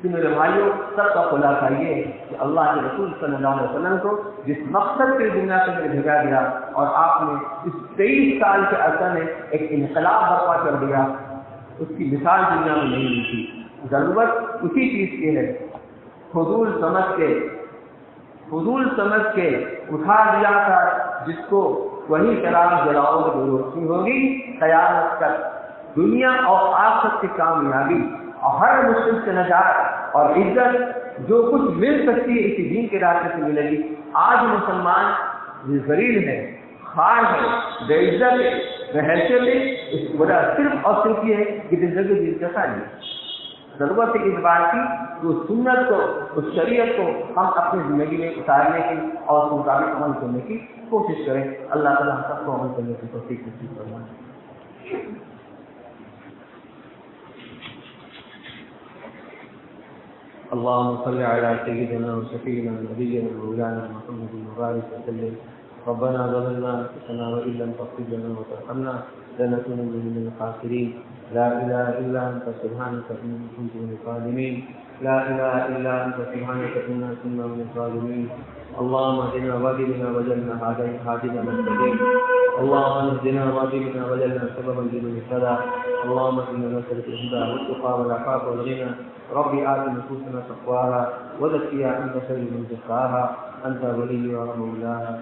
تو میرے بھائیوں، سب کا خلاصہ یہ ہے کہ اللہ کے رسول صلی اللہ علیہ وسلم کو جس مقصد کے دنیا سے بھیجا گیا اور آپ نے اس 23 سال کے عرصے میں ایک انقلاب برپا کر دیا، اس کی مثال دنیا میں نہیں ملتی. ضرورت اسی چیز کی ہے. فضول سمجھ کے اٹھا دیا تھا جس کو وہی چراغ جلاؤ جو روشنی ہوگی قیامت تک. دنیا اور آخرت کی کامیابی اور ہر مشکل سے نجات اور عزت جو کچھ مل سکتی ہے اسی دین کے راستے سے ملے گی. آج مسلمان ذلیل ہے، خار ہے، بے عزت ہے، بے حیثیت ہے. اس کی وجہ صرف اور صرف یہ ہے کہ زندگی دلچسپی ہے. ضرورت ہے اس بات کی کہ اس سنت کو، اس شریعت کو ہم اپنی زندگی میں اتارنے کی اور اس کے مطابق عمل کرنے کی کوشش کریں. اللہ تعالیٰ ہم سب کو عمل کرنے کی توفیق نصیب فرمائے. اللهم صل على سيدنا وشفيعنا ونبينا ومولانا محمد وبارك وسلم. ربنا ظلمنا انفسنا وان لم تغفر لنا وترحمنا لنكونن من الخاسرين. لا اله الا انت سبحانك اني كنت من الظالمين. لا اله الا انت سبحانك انا كنا من الظالمين. اللهم اهدنا واهدنا وجعلنا هادنا مهتدين. اللهم اهدنا واهدنا وجعلنا سببا لمن اهتدى. اللهم انا نسالك الهدى والتقى والعفاف والغنى. رب آت نفوسنا تقواها وزكها انت خير من زكاها انت وليها ومولاها.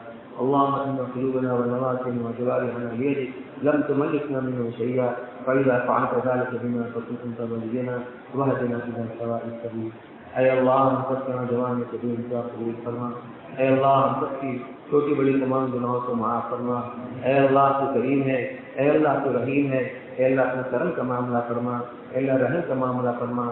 اللهم ان قلوبنا ونواتنا وجوارحنا بيدك لم تملكنا منه شيئا، فاذا فعلت ذلك بما كنت انت ولينا واهدنا الى سواء السبيل. اے اللہ ہم سب کے نوجوان کے دین کا قبول فرما. اے اللہ ہم سب کی چھوٹی بڑی تمام گناہوں کو معاف فرما. اے اللہ تو کریم ہے، اے اللہ تو رحیم ہے. اے اللہ اپنے کرم کا معاملہ فرما، اے اللہ رحم کا معاملہ فرما.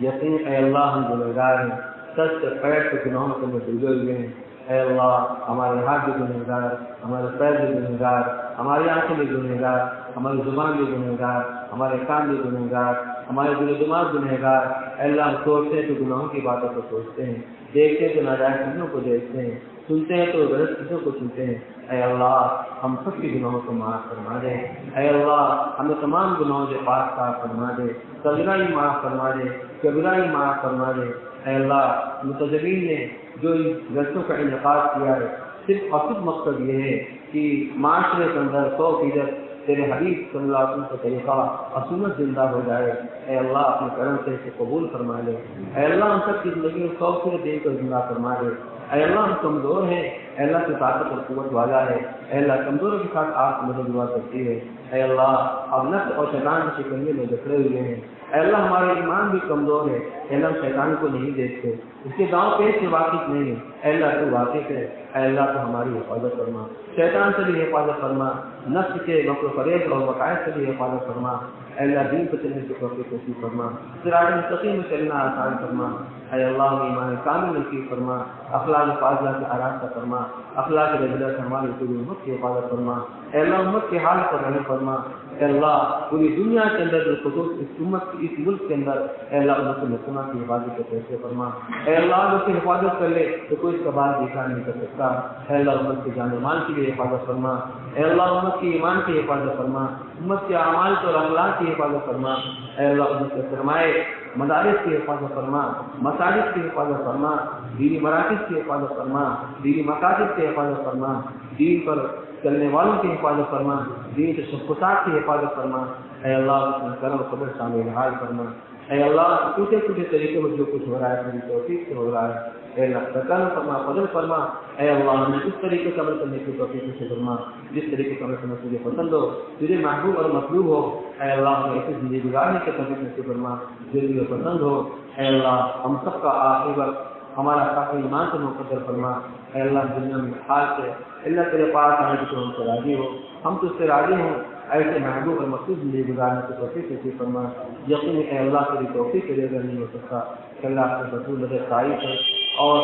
یقین اے اللہ ہم گنہگار ہیں، سچ سے پیر کے گناہوں سے میں ڈوبے ہوئے ہیں. اے اللہ ہمارے ہاتھ بھی گنہگار، ہمارے پیر بھی گنہگار، ہماری آنکھیں بھی گنہگار، ہماری زبان بھی گنہگار، ہمارے کان بھی گنہگار، ہمارے دل و دماغ گنہگار. اے اللہ ہم سوچتے ہیں تو گناہوں کی باتوں کو سوچتے ہیں، دیکھتے ہیں تو ناجائز چیزوں کو دیکھتے ہیں، سنتے ہیں تو غلط چیزوں کو سنتے ہیں. اے اللہ ہم سب کے گناہوں کو معاف فرما دے. اے اللہ ہمیں تمام گناہوں سے پاک صاف فرما دے. صغیرہ ہی معاف فرما دے، کبیرہ ہی معاف فرما دے. اے اللہ متذبین نے جو ان جلسوں کا انعقاد کیا ہے صرف اور صرف مقصد یہ ہے کہ معاشرے کے اندر 100% تیرے حبیب صلی اللہ علیہ وسلم کا طریقہ اور سنت زندہ ہو جائے۔ اے اللہ اپنے کرم سے اسے قبول فرما لے۔ اے اللہ ہم سب کی زندگی میں سو سے دین کو زندہ فرما دے۔ اے اللہ ہم کمزور ہیں، اے اللہ کی طاقت اور قوت والا ہے، اے اللہ کمزوروں کے ساتھ آپ مدد دعا کرتی ہے۔ اے اللہ اب نفس اور شیطان کے شکنجے میں جکڑے ہوئے ہیں، اے اللہ ہمارا ایمان بھی کمزور ہے، اے اللہ ہم شیطان کو نہیں دیکھتے، اس کے داؤں پیش سے واقف نہیں ہے، اے اللہ تو واقف ہے، اے اللہ تو ہماری حفاظت فرما، شیطان سے بھی حفاظت فرما، نفس کے مکر و فریب اور وقائع سے بھی حفاظت فرما، اے اللہ دین پر چلنے کی توفیق نصیب فرما، صراط مستقیم میں چلنا آسان فرما، اے اللہ ہمیں ایمان کامل نصیب فرما، اخلاق فاضلہ سے آراستہ فرما، اخلاق رضیلہ سے ہماری پوری امت کی حفاظت فرما، اے اللہ امت کے حال پر رحم فرما، اے اللہ پوری دنیا کے اندر بالخصوص اس امت اس ملک کے اندر اے اللہ امت مسلمہ کی حفاظت کے فیصلے فرما، اے اللہ اگر کی حفاظت کر لے تو کوئی اس کا بعد دیکھا نہیں کر سکتا، اے اللہ امت کے جان و مال کی بھی حفاظت فرما، اے اللہ امت کی ایمان کی حفاظت فرما، امت کے اعمال اور اخلاق کی حفاظت فرما، اے اللہ امت کے سرمائے مدارس کی حفاظت فرما، مساجد کی حفاظت فرما، دینی مراکز کی حفاظت فرما، دینی مقاصد کی حفاظت فرما، دین پر چلنے والوں کی حفاظت فرما، دین کے شخصات کی حفاظت فرما، اے اللہ کرم و قدر شامل حال فرما، اے اللہ ٹوٹے ٹوٹے طریقے میں جو کچھ ہو رہا ہے میری توفیق سے ہو رہا ہے، اے اللہ کرم فرما فضل فرما، اے اللہ ہمیں اس طریقے سے عمل کرنے کی توفیق سے فرما جس طریقے سے عمل کرنا تجھے پسند ہو، تجھے محبوب اور مطلوب ہو، اے اللہ ہمیں ایسی زندگی گزارنے کی توفیق سے فرما جو تجھے پسند ہو، اے اللہ ہم سب کا عاقبت ہمارا کافی ایمان سے مقدر فرما، اے اللہ دنیا میں حال سے اللہ تیرے پاس آنے کی تو ہم سے راضی ہو، ہم تو اس سے راضی ہوں، ایسے محبوب اور مخصوص زندگی گزارنے کی توفیق نصیب فرما، یقین اے اللہ تیری توفیق کے بغیر نہیں ہو سکتا، کہ اللہ اپنے رسول نظر تعریف ہے اور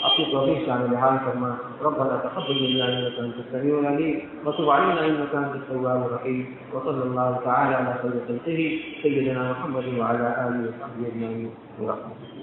اپنی توفیق شامل حال فرما، ربنا تقبل منا انك انت السميع العليم وتب علينا انك انت التواب الرحيم، وصلى الله تعالى على خير خلقه سيدنا محمد وعلى اله وصحبه اجمعين برحمته۔